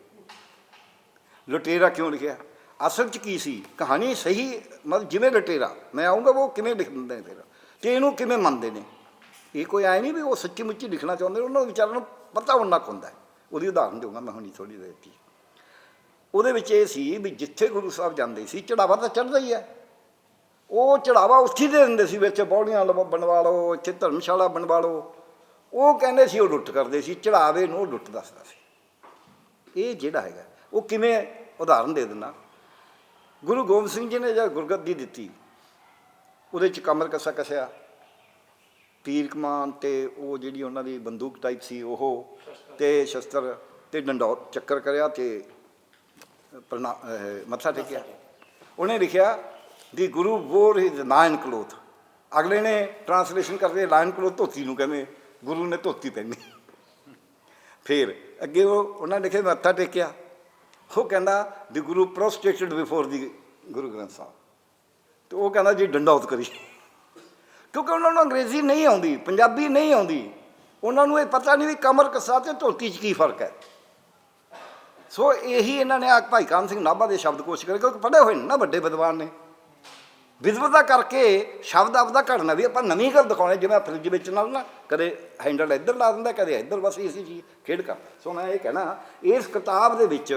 ਲੁਟੇਰਾ ਕਿਉਂ ਲਿਖਿਆ? ਅਸਲ 'ਚ ਕੀ ਸੀ ਕਹਾਣੀ? ਸਹੀ ਮਤਲਬ ਜਿਵੇਂ ਲੁਟੇਰਾ, ਮੈਂ ਆਊਂਗਾ ਉਹ ਕਿਵੇਂ ਲਿਖ ਦਿੰਦੇ ਨੇ ਫਿਰ, ਅਤੇ ਇਹਨੂੰ ਕਿਵੇਂ ਮੰਨਦੇ ਨੇ। ਇਹ ਕੋਈ ਆਏ ਨਹੀਂ ਵੀ ਉਹ ਸੱਚੀ ਮੁੱਚੀ ਲਿਖਣਾ ਚਾਹੁੰਦੇ, ਉਹਨਾਂ ਨੂੰ ਵਿਚਾਰਿਆਂ ਨੂੰ ਪਤਾ ਉਨਾ ਕੁ ਹੁੰਦਾ। ਉਹਦੀ ਉਦਾਹਰਨ ਦੇਊਂਗਾ ਮੈਂ ਹੁਣੀ ਥੋੜ੍ਹੀ ਦੇਰ ਦਿੱਤੀ। ਉਹਦੇ ਵਿੱਚ ਇਹ ਸੀ ਵੀ ਜਿੱਥੇ ਗੁਰੂ ਸਾਹਿਬ ਜਾਂਦੇ ਸੀ, ਚੜਾਵਾ ਤਾਂ ਚੜ੍ਹਦਾ ਹੀ ਹੈ, ਉਹ ਚੜਾਵਾ ਉੱਥੇ ਦੇ ਦਿੰਦੇ ਸੀ, ਵਿੱਚ ਪੌੜੀਆਂ ਬਣਵਾ ਲਓ, ਇੱਥੇ ਧਰਮਸ਼ਾਲਾ ਬਣਵਾ ਲਓ। ਉਹ ਕਹਿੰਦੇ ਸੀ ਉਹ ਲੁੱਟ ਕਰਦੇ ਸੀ, ਚੜਾਵੇ ਨੂੰ ਉਹ ਲੁੱਟ ਦੱਸਦਾ ਸੀ। ਇਹ ਜਿਹੜਾ ਹੈਗਾ ਉਹ ਕਿਵੇਂ, ਉਦਾਹਰਨ ਦੇ ਦਿੰਦਾ। ਗੁਰੂ ਗੋਬਿੰਦ ਸਿੰਘ ਜੀ ਨੇ ਜਦ ਗੁਰਗੱਦੀ ਦਿੱਤੀ, ਉਹਦੇ 'ਚ ਕਮਰ ਕੱਸਾ ਕੱਸਿਆ, ਤੀਰ ਕਮਾਨ ਅਤੇ ਉਹ ਜਿਹੜੀ ਉਹਨਾਂ ਦੀ ਬੰਦੂਕ ਟਾਈਪ ਸੀ ਉਹ, ਅਤੇ ਸ਼ਸਤਰ ਅਤੇ ਡੰਡੌ ਚੱਕਰ ਕਰਿਆ ਅਤੇ ਮੱਥਾ ਟੇਕਿਆ। ਉਹਨੇ ਲਿਖਿਆ ਦੀ ਗੁਰੂ ਵੋਰ ਹਿਜ਼ ਲਾਇਨ ਕਲੋਥ। ਅਗਲੇ ਨੇ ਟਰਾਂਸਲੇਸ਼ਨ ਕਰਦੇ ਲਾਇਨ ਕਲੋਥ ਧੋਤੀ ਨੂੰ ਕਹਿੰਦੇ, ਗੁਰੂ ਨੇ ਧੋਤੀ ਪਹਿਨੀ। ਫਿਰ ਅੱਗੇ ਉਹਨਾਂ ਨੇ ਲਿਖਿਆ ਮੱਥਾ ਟੇਕਿਆ, ਉਹ ਕਹਿੰਦਾ ਦੀ ਗੁਰੂ ਪ੍ਰੋਸਟੇਟਡ ਬਿਫੋਰ ਦੀ ਗੁਰੂ ਗ੍ਰੰਥ ਸਾਹਿਬ, ਅਤੇ ਉਹ ਕਹਿੰਦਾ ਜੀ ਡੰਡੌਤ ਕਰੀ। ਕਿਉਂਕਿ ਉਹਨਾਂ ਨੂੰ ਅੰਗਰੇਜ਼ੀ ਨਹੀਂ ਆਉਂਦੀ, ਪੰਜਾਬੀ ਨਹੀਂ ਆਉਂਦੀ, ਉਹਨਾਂ ਨੂੰ ਇਹ ਪਤਾ ਨਹੀਂ ਵੀ ਕਮਰ ਕੱਸਾ ਅਤੇ ਧੋਤੀ 'ਚ ਕੀ ਫਰਕ ਹੈ। ਸੋ ਇਹੀ ਇਹਨਾਂ ਨੇ ਭਾਈ ਕਾਨ ਸਿੰਘ ਨਾਭਾ ਦੇ ਸ਼ਬਦਕੋਸ਼ ਕਰੇ, ਕਿਉਂਕਿ ਪੜ੍ਹੇ ਹੋਏ ਨੇ ਨਾ, ਵੱਡੇ ਵਿਦਵਾਨ ਨੇ। ਵਿਦਵਤਾ ਕਰਕੇ ਸ਼ਬਦ ਆਪਦਾ ਘੜਨਾ ਵੀ ਆਪਾਂ ਨਵੀਂ ਗੱਲ ਦਿਖਾਉਣੀ, ਜਿਵੇਂ ਫਰਿੱਜ ਵਿੱਚ ਨਾਲ ਨਾ ਕਦੇ ਹੈਂਡਲ ਇੱਧਰ ਲਾ ਦਿੰਦਾ ਕਦੇ ਇੱਧਰ, ਬਸ ਇਸੀ ਚੀਜ਼ ਖੇਡ ਕਰ। ਸੋ ਮੈਂ ਇਹ ਕਹਿਣਾ ਇਸ ਕਿਤਾਬ ਦੇ ਵਿੱਚ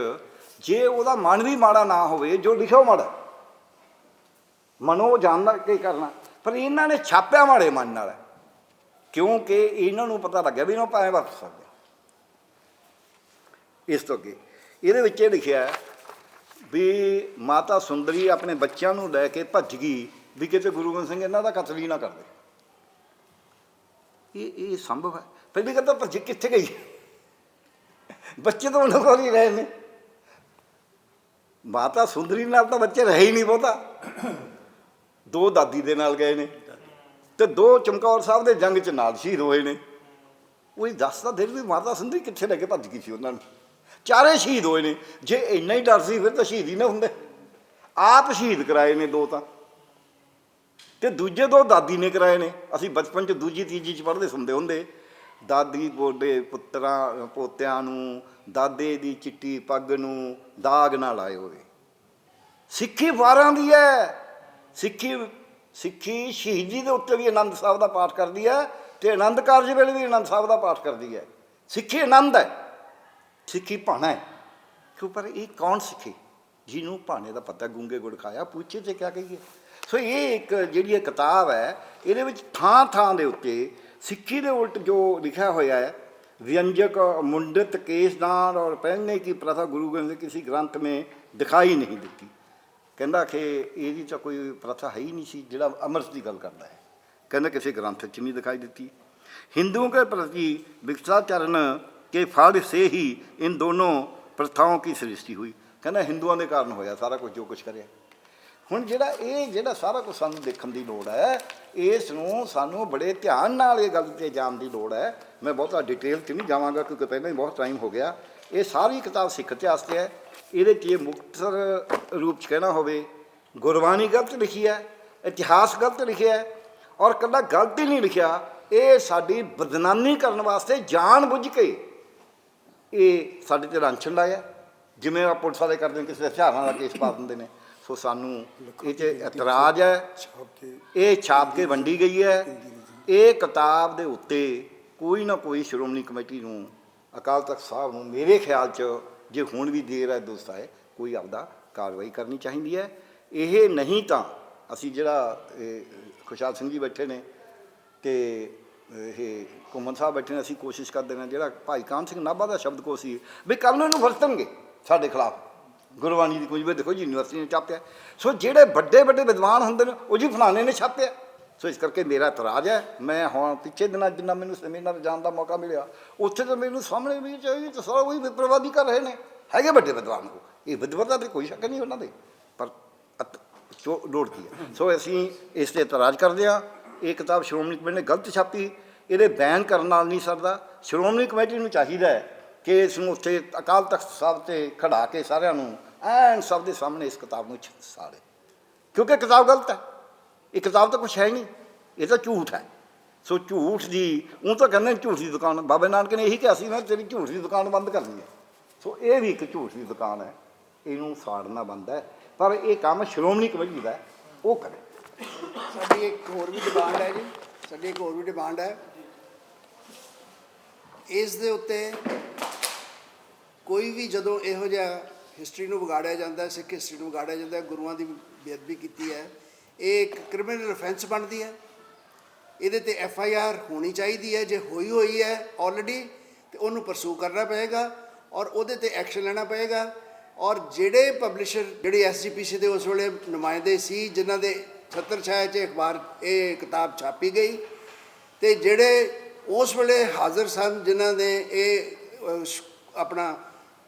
ਜੇ ਉਹਦਾ ਮਨ ਵੀ ਮਾੜਾ ਨਾ ਹੋਵੇ, ਜੋ ਲਿਖਿਆ ਮਾੜਾ ਮਨੋਂ ਜਾਣ ਕੇ ਕਰਨਾ, ਪਰ ਇਹਨਾਂ ਨੇ ਛਾਪਿਆ ਮਾੜੇ ਮਨ ਨਾਲ, ਕਿਉਂਕਿ ਇਹਨਾਂ ਨੂੰ ਪਤਾ ਲੱਗਿਆ ਵੀ ਇਹਨਾਂ ਭਾਵੇਂ ਵਰਤ ਸਕਦੇ। ਇਸ ਤੋਂ ਅੱਗੇ ਇਹਦੇ ਵਿੱਚ ਇਹ ਲਿਖਿਆ ਵੀ ਮਾਤਾ ਸੁੰਦਰੀ ਆਪਣੇ ਬੱਚਿਆਂ ਨੂੰ ਲੈ ਕੇ ਭੱਜ ਗਈ ਵੀ ਕਿਤੇ ਗੁਰੂ ਗੋਬਿੰਦ ਸਿੰਘ ਇਹਨਾਂ ਦਾ ਕਤਲ ਹੀ ਨਾ ਕਰ ਦੇ। ਇਹ ਸੰਭਵ ਹੈ? ਪਹਿਲੀ ਗੱਲ ਤਾਂ ਭੱਜ ਕਿੱਥੇ ਗਈ? ਬੱਚੇ ਤਾਂ ਉਹਨਾਂ ਕੋਲ ਹੀ ਰਹੇ ਨੇ। ਮਾਤਾ ਸੁੰਦਰੀ ਨਾਲ ਤਾਂ ਬੱਚੇ ਰਹੇ ਹੀ ਨਹੀਂ ਬਹੁਤਾ, 2 ਦਾਦੀ ਦੇ ਨਾਲ ਗਏ ਨੇ ਤੇ 2 ਚਮਕੌਰ ਸਾਹਿਬ ਦੇ ਜੰਗ 'ਚ ਨਾਲ ਸ਼ਹੀਦ ਹੋਏ ਨੇ। ਉਹ ਦੱਸਦਾ ਫਿਰ ਵੀ ਮਾਤਾ ਸੁੰਦਰੀ ਕਿੱਥੇ ਲੈ ਕੇ ਭੱਜ ਗਈ ਸੀ ਉਹਨਾਂ ਨੂੰ। 4 ਸ਼ਹੀਦ ਹੋਏ ਨੇ। ਜੇ ਇੰਨਾ ਹੀ ਡਰ ਸੀ ਫਿਰ ਤਾਂ ਸ਼ਹੀਦ ਹੀ ਨਾ ਹੁੰਦੇ। ਆਪ ਸ਼ਹੀਦ ਕਰਾਏ ਨੇ 2 ਤਾਂ, ਤੇ ਦੂਜੇ 2 ਦਾਦੀ ਨੇ ਕਰਾਏ ਨੇ। ਅਸੀਂ ਬਚਪਨ 'ਚ ਦੂਜੀ ਤੀਜੀ 'ਚ ਪੜ੍ਹਦੇ ਸੁਣਦੇ ਹੁੰਦੇ, ਦਾਦੀ ਬੋਡੇ ਪੁੱਤਰਾਂ ਪੋਤਿਆਂ ਨੂੰ ਦਾਦੇ ਦੀ ਚਿੱਟੀ ਪੱਗ ਨੂੰ ਦਾਗ ਨਾ ਲਾਏ ਹੋਵੇ। ਸਿੱਖੀ ਵਾਰਾਂ ਦੀ ਹੈ। ਸਿੱਖੀ ਸ਼ਹੀਦੀ ਦੇ ਉੱਤੇ ਵੀ ਆਨੰਦ ਸਾਹਿਬ ਦਾ ਪਾਠ ਕਰਦੀ ਹੈ ਅਤੇ ਆਨੰਦ ਕਾਰਜ ਵੇਲੇ ਵੀ ਆਨੰਦ ਸਾਹਿਬ ਦਾ ਪਾਠ ਕਰਦੀ ਹੈ। ਸਿੱਖੀ ਆਨੰਦ ਹੈ, ਸਿੱਖੀ ਭਾਣਾ ਹੈ। ਕਿਉਂ? ਪਰ ਇਹ ਕੌਣ ਸਿੱਖੇ ਜਿਹਨੂੰ ਭਾਣੇ ਦਾ ਪਤਾ, ਗੂੰਗੇ ਗੁੜ ਖਾਇਆ ਪੁੱਛੇ ਤੇ ਕਿਆ ਕਹੀਏ। ਸੋ ਇਹ ਇੱਕ ਜਿਹੜੀ ਇਹ ਕਿਤਾਬ ਹੈ, ਇਹਦੇ ਵਿੱਚ ਥਾਂ ਥਾਂ ਦੇ ਉੱਤੇ ਸਿੱਖੀ ਦੇ ਉਲਟ ਜੋ ਲਿਖਿਆ ਹੋਇਆ ਹੈ, व्यंजक मुंडित केसदान और पहनने की प्रथा गुरु गोबिंद सिंह किसी ग्रंथ में दिखाई नहीं देती। कहता कि ये तो कोई प्रथा है ही नहीं सी, जिहड़ा अमृत की गल करता है, कहना किसी ग्रंथ च नहीं दिखाई देती। हिंदुओं के प्रति विकसाचरण के फल से ही इन दोनों प्रथाओं की सृष्टि हुई। कहना हिंदुओं के कारण होया सारा कुछ जो कुछ करे। ਹੁਣ ਜਿਹੜਾ ਸਾਰਾ ਕੁਝ ਸਾਨੂੰ ਦੇਖਣ ਦੀ ਲੋੜ ਹੈ, ਇਸ ਨੂੰ ਸਾਨੂੰ ਬੜੇ ਧਿਆਨ ਨਾਲ ਇਹ ਗੱਲ 'ਤੇ ਜਾਣ ਦੀ ਲੋੜ ਹੈ। ਮੈਂ ਬਹੁਤਾ ਡਿਟੇਲ 'ਚ ਨਹੀਂ ਜਾਵਾਂਗਾ ਕਿਉਂਕਿ ਪਹਿਲਾਂ ਹੀ ਬਹੁਤ ਟਾਈਮ ਹੋ ਗਿਆ। ਇਹ ਸਾਰੀ ਕਿਤਾਬ ਸਿੱਖ ਇਤਿਹਾਸ 'ਤੇ ਹੈ। ਇਹਦੇ 'ਚ ਇਹ ਮੁਕਤਸਰ ਰੂਪ 'ਚ ਕਹਿਣਾ ਹੋਵੇ, ਗੁਰਬਾਣੀ ਗਲਤ ਲਿਖੀ ਹੈ, ਇਤਿਹਾਸ ਗਲਤ ਲਿਖਿਆ ਹੈ, ਔਰ ਇਕੱਲਾ ਗਲਤ ਹੀ ਨਹੀਂ ਲਿਖਿਆ, ਇਹ ਸਾਡੀ ਬਦਨਾਮੀ ਕਰਨ ਵਾਸਤੇ ਜਾਣ ਬੁੱਝ ਕੇ ਇਹ ਸਾਡੇ 'ਤੇ ਲਾਂਛਨ ਲਾਇਆ। ਜਿਵੇਂ ਆ ਪੁਲਿਸ ਵਾਲੇ ਕਰਦੇ ਨੇ, ਕਿਸੇ ਦੇ ਹਥਿਆਰਾਂ ਦਾ ਕੇਸ ਪਾ ਦਿੰਦੇ ਨੇ। ਸੋ ਸਾਨੂੰ ਇਹ 'ਚ ਇਤਰਾਜ਼ ਹੈ। ਇਹ ਛਾਪ ਕੇ ਵੰਡੀ ਗਈ ਹੈ। ਇਹ ਕਿਤਾਬ ਦੇ ਉੱਤੇ ਕੋਈ ਨਾ ਕੋਈ ਸ਼੍ਰੋਮਣੀ ਕਮੇਟੀ ਨੂੰ, ਅਕਾਲ ਤਖਤ ਸਾਹਿਬ ਨੂੰ, ਮੇਰੇ ਖਿਆਲ 'ਚ ਜੇ ਹੁਣ ਵੀ ਦੇਰ ਹੈ ਦੋਸਤ ਹੈ, ਕੋਈ ਆਪਦਾ ਕਾਰਵਾਈ ਕਰਨੀ ਚਾਹੀਦੀ ਹੈ। ਇਹ ਨਹੀਂ ਤਾਂ ਅਸੀਂ ਜਿਹੜਾ ਖੁਸ਼ਹਾਲ ਸਿੰਘ ਜੀ ਬੈਠੇ ਨੇ ਅਤੇ ਇਹ ਘੁੰਮਣ ਸਾਹਿਬ ਬੈਠੇ ਨੇ, ਅਸੀਂ ਕੋਸ਼ਿਸ਼ ਕਰਦੇ ਨੇ ਜਿਹੜਾ ਭਾਈ ਕਾਹਨ ਸਿੰਘ ਨਾਭਾ ਦਾ ਸ਼ਬਦਕੋਸ਼ ਸੀ ਵੀ ਕੱਲ੍ਹ ਨੂੰ ਇਹਨੂੰ ਵਰਤਣਗੇ ਸਾਡੇ ਖਿਲਾਫ। ਗੁਰਬਾਣੀ ਦੀ ਕੁਝ ਵੀ ਦੇਖੋ ਜੀ ਯੂਨੀਵਰਸਿਟੀ ਨੇ ਛਾਪਿਆ। ਸੋ ਜਿਹੜੇ ਵੱਡੇ ਵੱਡੇ ਵਿਦਵਾਨ ਹੁੰਦੇ ਨੇ ਉਹ ਜੀ ਫਲਾਣੇ ਨੇ ਛਾਪਿਆ। ਸੋ ਇਸ ਕਰਕੇ ਮੇਰਾ ਇਤਰਾਜ਼ ਹੈ। ਮੈਂ ਹੁਣ ਪਿੱਛੇ ਦਿਨਾਂ ਜਿੰਨਾ ਮੈਨੂੰ ਸੈਮੀਨਾਰ ਜਾਣ ਦਾ ਮੌਕਾ ਮਿਲਿਆ, ਉੱਥੇ ਤਾਂ ਮੈਨੂੰ ਸਾਹਮਣੇ ਵੀ ਚਾਹੀਦੀ ਤਾਂ ਸਾਰਾ ਉਹੀ ਵਿਪਰਵਾਦੀ ਕਰ ਰਹੇ ਨੇ। ਹੈਗੇ ਵੱਡੇ ਵਿਦਵਾਨ ਉਹ, ਇਹ ਵਿਦਵਤਾ 'ਤੇ ਕੋਈ ਸ਼ੱਕ ਨਹੀਂ ਉਹਨਾਂ ਦੇ, ਪਰ ਲੋੜ ਕੀ ਹੈ। ਸੋ ਅਸੀਂ ਇਸ 'ਤੇ ਇਤਰਾਜ਼ ਕਰਦੇ ਹਾਂ। ਇਹ ਕਿਤਾਬ ਸ਼੍ਰੋਮਣੀ ਕਮੇਟੀ ਨੇ ਗਲਤ ਛਾਪੀ, ਇਹਦੇ ਬੈਨ ਕਰਨ ਨਾਲ ਨਹੀਂ ਸਰਦਾ। ਸ਼੍ਰੋਮਣੀ ਕਮੇਟੀ ਨੂੰ ਚਾਹੀਦਾ ਹੈ ਕਿ ਇਸ ਨੂੰ ਉੱਥੇ ਅਕਾਲ ਤਖਤ ਸਾਹਿਬ 'ਤੇ ਖੜ੍ਹਾ ਕੇ ਸਾਰਿਆਂ ਨੂੰ ਐਨ ਸਭ ਦੇ ਸਾਹਮਣੇ ਇਸ ਕਿਤਾਬ ਨੂੰ ਸਾੜੇ, ਕਿਉਂਕਿ ਕਿਤਾਬ ਗਲਤ ਹੈ। ਇਹ ਕਿਤਾਬ ਤਾਂ ਕੁਛ ਹੈ ਨਹੀਂ, ਇਹ ਤਾਂ ਝੂਠ ਹੈ। ਸੋ ਝੂਠ ਦੀ ਉਹ ਤਾਂ ਕਹਿੰਦੇ ਝੂਠ ਦੀ ਦੁਕਾਨ, ਬਾਬਾ ਨਾਨਕ ਨੇ ਇਹੀ ਕਿਹਾ ਸੀ, ਮੈਂ ਤੇਰੀ ਝੂਠ ਦੀ ਦੁਕਾਨ ਬੰਦ ਕਰਨੀ ਹੈ। ਸੋ ਇਹ ਵੀ ਇੱਕ ਝੂਠ ਦੀ ਦੁਕਾਨ ਹੈ, ਇਹਨੂੰ ਸਾੜਨਾ ਬਣਦਾ ਹੈ। ਪਰ ਇਹ ਕੰਮ ਸ਼੍ਰੋਮਣੀ ਕਮੇਟੀ ਦਾ ਉਹ ਕਰੇ। ਸਾਡੀ ਇੱਕ ਹੋਰ ਵੀ ਡਿਮਾਂਡ ਹੈ ਜੀ, ਸਾਡੀ ਇੱਕ ਹੋਰ ਵੀ ਡਿਮਾਂਡ ਹੈ। ਇਸ ਦੇ ਉੱਤੇ ਕੋਈ ਵੀ ਜਦੋਂ ਇਹੋ ਜਿਹਾ ਹਿਸਟਰੀ ਨੂੰ ਵਿਗਾੜਿਆ ਜਾਂਦਾ, ਸਿੱਖ ਹਿਸਟਰੀ ਨੂੰ ਵਿਗਾੜਿਆ ਜਾਂਦਾ, ਗੁਰੂਆਂ ਦੀ ਬੇਅਦਬੀ ਕੀਤੀ ਹੈ, ਇਹ ਇੱਕ ਕ੍ਰਿਮੀਨਲ ਅਫੈਂਸ ਬਣਦੀ ਹੈ। ਇਹਦੇ 'ਤੇ FIR ਹੋਣੀ ਚਾਹੀਦੀ ਹੈ। ਜੇ ਹੋਈ ਹੈ ਆਲਰੇਡੀ ਤਾਂ ਉਹਨੂੰ ਪਰਸੂ ਕਰਨਾ ਪਏਗਾ ਔਰ ਉਹਦੇ 'ਤੇ ਐਕਸ਼ਨ ਲੈਣਾ ਪਏਗਾ। ਔਰ ਜਿਹੜੇ ਪਬਲਿਸ਼ਰ, ਜਿਹੜੇ SGPC ਦੇ ਉਸ ਵੇਲੇ ਨੁਮਾਇੰਦੇ ਸੀ, ਜਿਨ੍ਹਾਂ ਦੇ ਛੱਤਰ ਛਾਇਆ 'ਚ ਅਖਬਾਰ ਇਹ ਕਿਤਾਬ ਛਾਪੀ ਗਈ, ਅਤੇ ਜਿਹੜੇ ਉਸ ਵੇਲੇ ਹਾਜ਼ਰ ਸਨ, ਜਿਨ੍ਹਾਂ ਨੇ ਇਹ ਆਪਣਾ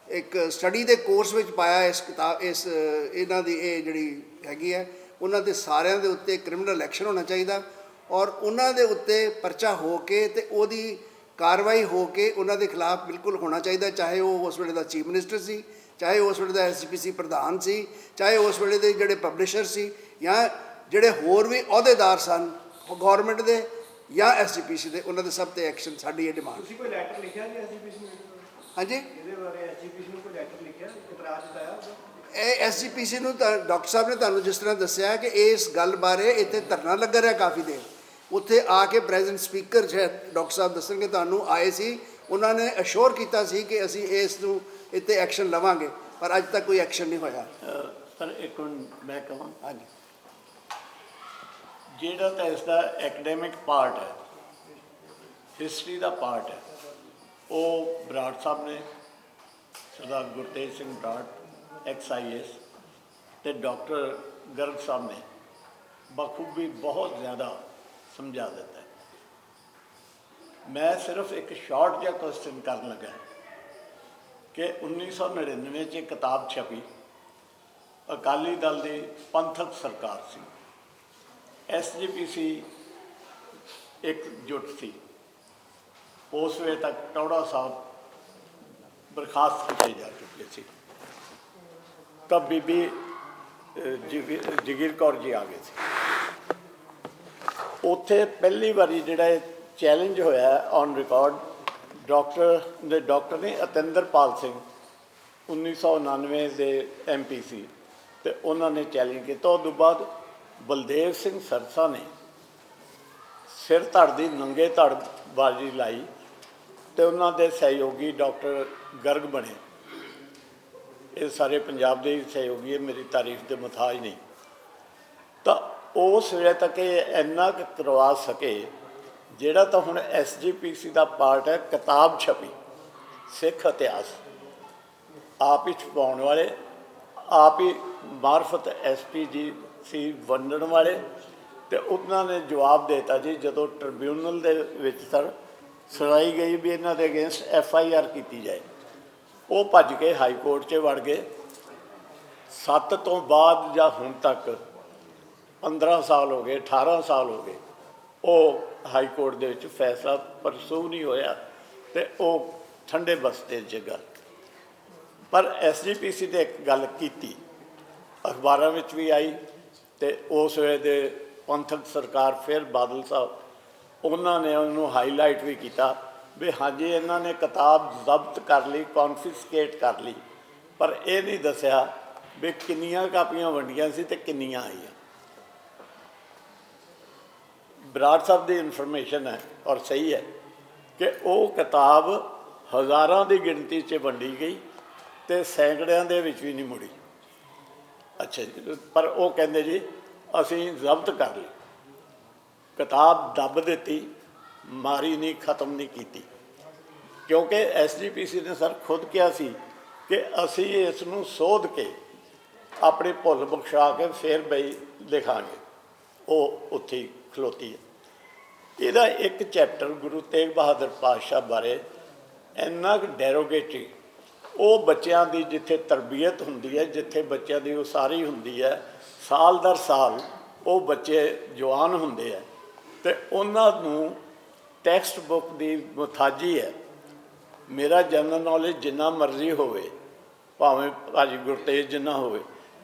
ਇੱਕ ਸਟੱਡੀ ਦੇ ਕੋਰਸ ਵਿੱਚ ਪਾਇਆ ਇਸ ਕਿਤਾਬ, ਇਹਨਾਂ ਦੀ ਇਹ ਜਿਹੜੀ ਹੈਗੀ ਹੈ, ਉਹਨਾਂ ਦੇ ਸਾਰਿਆਂ ਦੇ ਉੱਤੇ ਕ੍ਰਿਮੀਨਲ ਐਕਸ਼ਨ ਹੋਣਾ ਚਾਹੀਦਾ ਔਰ ਉਹਨਾਂ ਦੇ ਉੱਤੇ ਪਰਚਾ ਹੋ ਕੇ ਅਤੇ ਉਹਦੀ ਕਾਰਵਾਈ ਹੋ ਕੇ ਉਹਨਾਂ ਦੇ ਖਿਲਾਫ ਬਿਲਕੁਲ ਹੋਣਾ ਚਾਹੀਦਾ। ਚਾਹੇ ਉਹ ਉਸ ਵੇਲੇ ਦਾ ਚੀਫ ਮਿਨਿਸਟਰ ਸੀ, ਚਾਹੇ ਉਸ ਵੇਲੇ ਦਾ SGPC ਪ੍ਰਧਾਨ ਸੀ, ਚਾਹੇ ਉਸ ਵੇਲੇ ਦੇ ਜਿਹੜੇ ਪਬਲਿਸ਼ਰ ਸੀ, ਜਾਂ ਜਿਹੜੇ ਹੋਰ ਵੀ ਅਹੁਦੇਦਾਰ ਸਨ ਗੌਰਮੈਂਟ ਦੇ ਜਾਂ SGPC ਦੇ, ਉਹਨਾਂ ਦੇ ਸਭ 'ਤੇ ਐਕਸ਼ਨ ਸਾਡੀ ਇਹ ਡਿਮਾਂਡ। ਤੁਸੀਂ ਕੋਈ ਲੈਟਰ ਲਿਖਿਆ ਜੀ SGPC ਨੂੰ? ਹਾਂਜੀ, ਇਹਦੇ ਬਾਰੇ SGPC ਨੂੰ ਕੋਈ ਲੈਟਰ ਲਿਖਿਆ, ਇਤਰਾਜ਼ ਦਿੱਤਾ? ਇਹ ਐਸਜੀਪੀਸੀ ਨੂੰ ਤਾਂ ਡਾਕਟਰ ਸਾਹਿਬ ਨੇ ਤੁਹਾਨੂੰ ਜਿਸ ਤਰ੍ਹਾਂ ਦੱਸਿਆ ਕਿ ਇਸ ਗੱਲ ਬਾਰੇ ਇੱਥੇ ਧਰਨਾ ਲੱਗਾ ਰਿਹਾ ਕਾਫੀ ਦੇਰ, ਉੱਥੇ ਆ ਕੇ ਪ੍ਰੈਜ਼ੈਂਟ ਸਪੀਕਰ ਡਾਕਟਰ ਸਾਹਿਬ ਦੱਸਣਗੇ ਤੁਹਾਨੂੰ ਆਏ ਸੀ, ਉਹਨਾਂ ਨੇ ਅਸ਼ੋਰ ਕੀਤਾ ਸੀ ਕਿ ਅਸੀਂ ਇਸ ਨੂੰ ਇੱਥੇ ਐਕਸ਼ਨ ਲਵਾਂਗੇ, ਪਰ ਅੱਜ ਤੱਕ ਕੋਈ ਐਕਸ਼ਨ ਨਹੀਂ ਹੋਇਆ। ਸਰ ਇੱਕ ਮਿੰਟ ਮੈਂ ਕਹਾਂ, ਹਾਂਜੀ ਜਿਹੜਾ ਤਾਂ ਇਸ ਦਾ ਐਕੈਡੈਮਿਕ ਪਾਰਟ ਹੈ, ਹਿਸਟਰੀ ਦਾ ਪਾਰਟ ਹੈ, ਉਹ ਬਰਾੜ ਸਾਹਿਬ ਨੇ, ਸਰਦਾਰ ਗੁਰਤੇਜ ਸਿੰਘ ਬਰਾੜ XIS ਤੇ ਡਾਕਟਰ ਗਰਗ ਸਾਹਿਬ ਨੇ ਬਖੂਬੀ ਬਹੁਤ ਜ਼ਿਆਦਾ ਸਮਝਾ ਦਿੱਤਾ ਹੈ। ਮੈਂ ਸਿਰਫ ਇੱਕ ਸ਼ਾਰਟ ਜਿਹਾ ਕੁਐਸਚਨ ਕਰਨ ਲੱਗਾ ਕਿ 1999 'ਚ ਇੱਕ ਕਿਤਾਬ ਛਪੀ, ਅਕਾਲੀ ਦਲ ਦੀ ਪੰਥਕ ਸਰਕਾਰ ਸੀ, SGPC ਇਕਜੁੱਟ ਸੀ, ਉਸ ਵੇਲੇ ਤੱਕ ਟੌੜਾ ਸਾਹਿਬ ਬਰਖਾਸਤ ਕੀਤੇ ਜਾ ਚੁੱਕੇ ਸੀ, ਤਾਂ ਬੀਬੀ ਜਗੀਰ ਕੌਰ ਜੀ ਆ ਗਏ ਸੀ। ਉੱਥੇ ਪਹਿਲੀ ਵਾਰੀ ਜਿਹੜਾ ਇਹ ਚੈਲੰਜ ਹੋਇਆ ਔਨ ਰਿਕਾਰਡ, ਡਾਕਟਰ ਨੇ ਅਤਿੰਦਰਪਾਲ ਸਿੰਘ 1999 ਦੇ MP ਸੀ, ਤੇ ਉਹਨਾਂ ਨੇ ਚੈਲੰਜ ਕੀਤਾ। ਉਸ ਤੋਂ ਬਾਅਦ ਬਲਦੇਵ ਸਿੰਘ ਸਰਸਾ ਨੇ ਸਿਰ ਧੜ ਦੀ ਨੰਗੇ ਧੜ ਬਾਜੀ ਲਾਈ, ਤੇ ਉਹਨਾਂ ਦੇ ਸਹਿਯੋਗੀ ਡਾਕਟਰ ਗਰਗ ਬਣੇ। ਇਹ ਸਾਰੇ ਪੰਜਾਬ ਦੇ ਸਹਿਯੋਗੀ, ਮੇਰੀ ਤਾਰੀਫ ਦੇ ਮੁਤਾਜ ਨਹੀਂ। ਤਾਂ ਉਸ ਵੇਲੇ ਤੱਕ ਇਹ ਇੰਨਾ ਕੁ ਕਰਵਾ ਸਕੇ, ਜਿਹੜਾ ਤਾਂ ਹੁਣ SGPC ਦਾ ਪਾਰਟ ਹੈ। ਕਿਤਾਬ ਛਪੀ ਸਿੱਖ ਇਤਿਹਾਸ, ਆਪ ਹੀ ਛਪਾਉਣ ਵਾਲੇ, ਆਪ ਹੀ ਮਾਰਫਤ SPGC ਵੰਡਣ ਵਾਲੇ, ਤੇ ਉਹਨਾਂ ਨੇ ਜਵਾਬ ਦੇ ਦਿੱਤਾ ਜੀ, ਜਦੋਂ ਟ੍ਰਿਬਿਊਨਲ ਦੇ ਵਿੱਚ ਸਰ ਸੁਣਾਈ ਗਈ ਵੀ ਇਹਨਾਂ ਦੇ ਅਗੇਂਸਟ FIR ਕੀਤੀ ਜਾਏ, ਉਹ ਭੱਜ ਕੇ ਹਾਈ ਕੋਰਟ 'ਚ ਵੜ ਗਏ। 7 ਤੋਂ ਬਾਅਦ ਜਾਂ ਹੁਣ ਤੱਕ 15 ਸਾਲ ਹੋ ਗਏ, 18 ਸਾਲ ਹੋ ਗਏ, ਉਹ ਹਾਈ ਕੋਰਟ ਦੇ ਵਿੱਚ ਫੈਸਲਾ ਪਰਸੂ ਨਹੀਂ ਹੋਇਆ, ਤੇ ਉਹ ਠੰਡੇ ਬਸਤੇ 'ਚ ਗੱਲ। ਪਰ SGPC ਨੇ ਇੱਕ ਗੱਲ ਕੀਤੀ, ਅਖਬਾਰਾਂ ਵਿੱਚ ਵੀ ਆਈ, ਤੇ ਉਸ ਵੇਲੇ ਦੇ ਪੰਥਕ ਸਰਕਾਰ ਫਿਰ ਬਾਦਲ ਸਾਹਿਬ, ਉਹਨਾਂ ਨੇ ਉਹਨੂੰ ਹਾਈਲਾਈਟ ਵੀ ਕੀਤਾ ਵੀ ਹਾਂਜੀ ਇਹਨਾਂ ਨੇ ਕਿਤਾਬ ਜ਼ਬਤ ਕਰ ਲਈ, ਕੌਨਫਿਸਕੇਟ ਕਰ ਲਈ, ਪਰ ਇਹ ਨਹੀਂ ਦੱਸਿਆ ਵੀ ਕਿੰਨੀਆਂ ਕਾਪੀਆਂ ਵੰਡੀਆਂ ਸੀ ਤੇ ਕਿੰਨੀਆਂ ਆਈਆਂ। ਬਰਾੜ ਸਾਹਿਬ ਦੀ ਇਨਫੋਰਮੇਸ਼ਨ ਹੈ ਔਰ ਸਹੀ ਹੈ ਕਿ ਉਹ ਕਿਤਾਬ ਹਜ਼ਾਰਾਂ ਦੀ ਗਿਣਤੀ 'ਚ ਵੰਡੀ ਗਈ ਤੇ ਸੈਂਕੜਿਆਂ ਦੇ ਵਿੱਚ ਵੀ ਨਹੀਂ ਮੁੜੀ। ਅੱਛਾ ਜੀ, ਪਰ ਉਹ ਕਹਿੰਦੇ ਜੀ ਅਸੀਂ ਜ਼ਬਤ ਕਰ ਲਈ, ਕਿਤਾਬ ਦੱਬ ਦਿੱਤੀ, ਮਾਰੀ ਨਹੀਂ, ਖ਼ਤਮ ਨਹੀਂ ਕੀਤੀ, ਕਿਉਂਕਿ SGPC ਨੇ ਸਰ ਖੁਦ ਕਿਹਾ ਸੀ ਕਿ ਅਸੀਂ ਇਸ ਨੂੰ ਸੋਧ ਕੇ ਆਪਣੀ ਭੁੱਲ ਬਖਸ਼ਾ ਕੇ ਫਿਰ ਬਈ ਲਿਖਾਂਗੇ। ਉਹ ਉੱਥੇ ਹੀ ਖਲੋਤੀ ਹੈ। ਇਹਦਾ ਇੱਕ ਚੈਪਟਰ ਗੁਰੂ ਤੇਗ ਬਹਾਦਰ ਪਾਤਸ਼ਾਹ ਬਾਰੇ ਇੰਨਾ ਕੁ ਡੈਰੋਗੇਟਰੀ, ਉਹ ਬੱਚਿਆਂ ਦੀ ਜਿੱਥੇ ਤਰਬੀਅਤ ਹੁੰਦੀ ਹੈ, ਜਿੱਥੇ ਬੱਚਿਆਂ ਦੀ ਉਸਾਰੀ ਹੁੰਦੀ ਹੈ, ਸਾਲ ਦਰ ਸਾਲ ਉਹ ਬੱਚੇ ਜਵਾਨ ਹੁੰਦੇ ਹੈ, ਤੇ ਉਹਨਾਂ ਨੂੰ ਟੈਕਸਟ ਬੁੱਕ ਦੀ ਮੁਤਾਜੀ ਹੈ। ਮੇਰਾ ਜਨਰਲ ਨੌਲੇਜ ਜਿੰਨਾ ਮਰਜ਼ੀ ਹੋਵੇ, ਭਾਵੇਂ ਭਾਜੀ ਗੁਰਤੇਜ ਜਿੰਨਾ ਹੋਵੇ,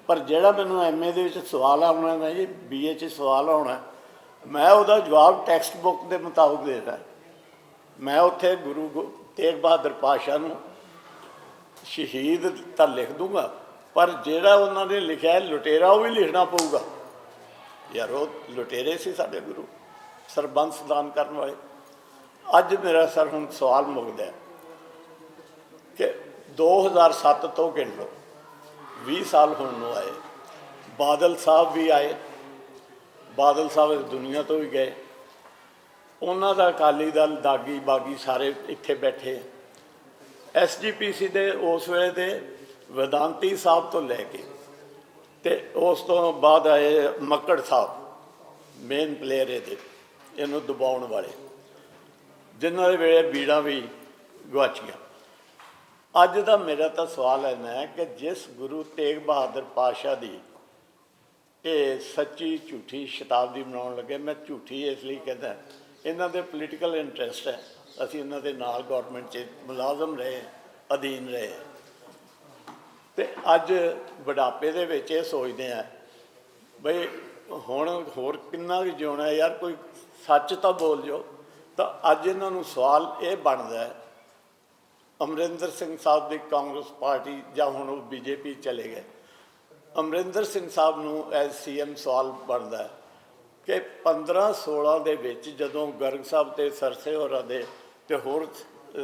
ਪਰ ਜਿਹੜਾ ਮੈਨੂੰ MA ਦੇ ਵਿੱਚ ਸਵਾਲ ਆਉਣਾ ਨਾ ਜੀ, BA 'ਚ ਸਵਾਲ ਆਉਣਾ, ਮੈਂ ਉਹਦਾ ਜਵਾਬ ਟੈਕਸਟ ਬੁੱਕ ਦੇ ਮੁਤਾਬਕ ਦੇਣਾ। ਮੈਂ ਉੱਥੇ ਗੁਰੂ ਤੇਗ ਬਹਾਦਰ ਪਾਤਸ਼ਾਹ ਨੂੰ ਸ਼ਹੀਦ ਤਾਂ ਲਿਖ ਦੂੰਗਾ, ਪਰ ਜਿਹੜਾ ਉਹਨਾਂ ਨੇ ਲਿਖਿਆ ਲੁਟੇਰਾ, ਉਹ ਵੀ ਲਿਖਣਾ ਪਊਗਾ। ਯਾਰ ਉਹ ਲੁਟੇਰੇ ਸੀ ਸਾਡੇ ਗੁਰੂ, ਸਰਬੰਸ ਦਾਨ ਕਰਨ ਵਾਲੇ। ਅੱਜ ਮੇਰਾ ਸਰ ਹੁਣ ਸਵਾਲ ਮੁੱਕਦਾ ਕਿ 2007 ਤੋਂ ਗਿਣ ਲਓ, 20 ਸਾਲ ਹੋਣ ਨੂੰ ਆਏ। ਬਾਦਲ ਸਾਹਿਬ ਵੀ ਆਏ, ਬਾਦਲ ਸਾਹਿਬ ਇਸ ਦੁਨੀਆ ਤੋਂ ਵੀ ਗਏ, ਉਹਨਾਂ ਦਾ ਅਕਾਲੀ ਦਲ ਦਾਗੀ ਬਾਗੀ ਸਾਰੇ ਇੱਥੇ ਬੈਠੇ। SGPC ਦੇ ਉਸ ਵੇਲੇ ਦੇ ਵਿਦਾਂਤੀ ਸਾਹਿਬ ਤੋਂ ਲੈ ਕੇ, ਤੇ ਉਸ ਤੋਂ ਬਾਅਦ ਆਏ ਮੱਕੜ ਸਾਹਿਬ, ਮੇਨ ਪਲੇਅਰ ਇਹਨੂੰ ਦਬਾਉਣ ਵਾਲੇ, ਜਿਨ੍ਹਾਂ ਦੇ ਵੇਲੇ ਬੀੜਾਂ ਵੀ ਗੁਆਚੀਆਂ। ਅੱਜ ਦਾ ਮੇਰਾ ਤਾਂ ਸਵਾਲ ਇੰਨਾ ਹੈ ਕਿ ਜਿਸ ਗੁਰੂ ਤੇਗ ਬਹਾਦਰ ਪਾਤਸ਼ਾਹ ਦੀ ਇਹ ਸੱਚੀ ਝੂਠੀ ਸ਼ਤਾਬਦੀ ਮਨਾਉਣ ਲੱਗੇ, ਮੈਂ ਝੂਠੀ ਇਸ ਲਈ ਕਹਿੰਦਾ, ਇਹਨਾਂ ਦੇ ਪੋਲੀਟੀਕਲ ਇੰਟਰਸਟ ਹੈ, ਅਸੀਂ ਇਹਨਾਂ ਦੇ ਨਾਲ ਗੌਰਮੈਂਟ 'ਚ ਮੁਲਾਜ਼ਮ ਰਹੇ, ਅਧੀਨ ਰਹੇ, ਤੇ ਅੱਜ ਬੁਢਾਪੇ ਦੇ ਵਿੱਚ ਇਹ ਸੋਚਦੇ ਆ ਬਈ ਹੁਣ ਹੋਰ ਕਿੰਨਾ ਕੁ ਜਿਉਣਾ ਯਾਰ, ਕੋਈ ਸੱਚ ਤਾਂ ਬੋਲ ਜਾਓ। ਤਾਂ ਅੱਜ ਇਹਨਾਂ ਨੂੰ ਸਵਾਲ ਇਹ ਬਣਦਾ ਹੈ, ਅਮਰਿੰਦਰ ਸਿੰਘ ਸਾਹਿਬ ਦੀ ਕਾਂਗਰਸ ਪਾਰਟੀ ਜਾਂ ਹੁਣ ਉਹ BJP ਚਲੇ ਗਏ, ਅਮਰਿੰਦਰ ਸਿੰਘ ਸਾਹਿਬ ਨੂੰ ਐਜ਼ ਸੀਐਮ ਸਵਾਲ ਬਣਦਾ ਹੈ ਕਿ 15-16 ਦੇ ਵਿੱਚ ਜਦੋਂ ਗਰਗ ਸਾਹਿਬ ਤੇ ਸਰਸੇ ਹੋਰਾਂ ਦੇ ਤੇ ਹੋਰ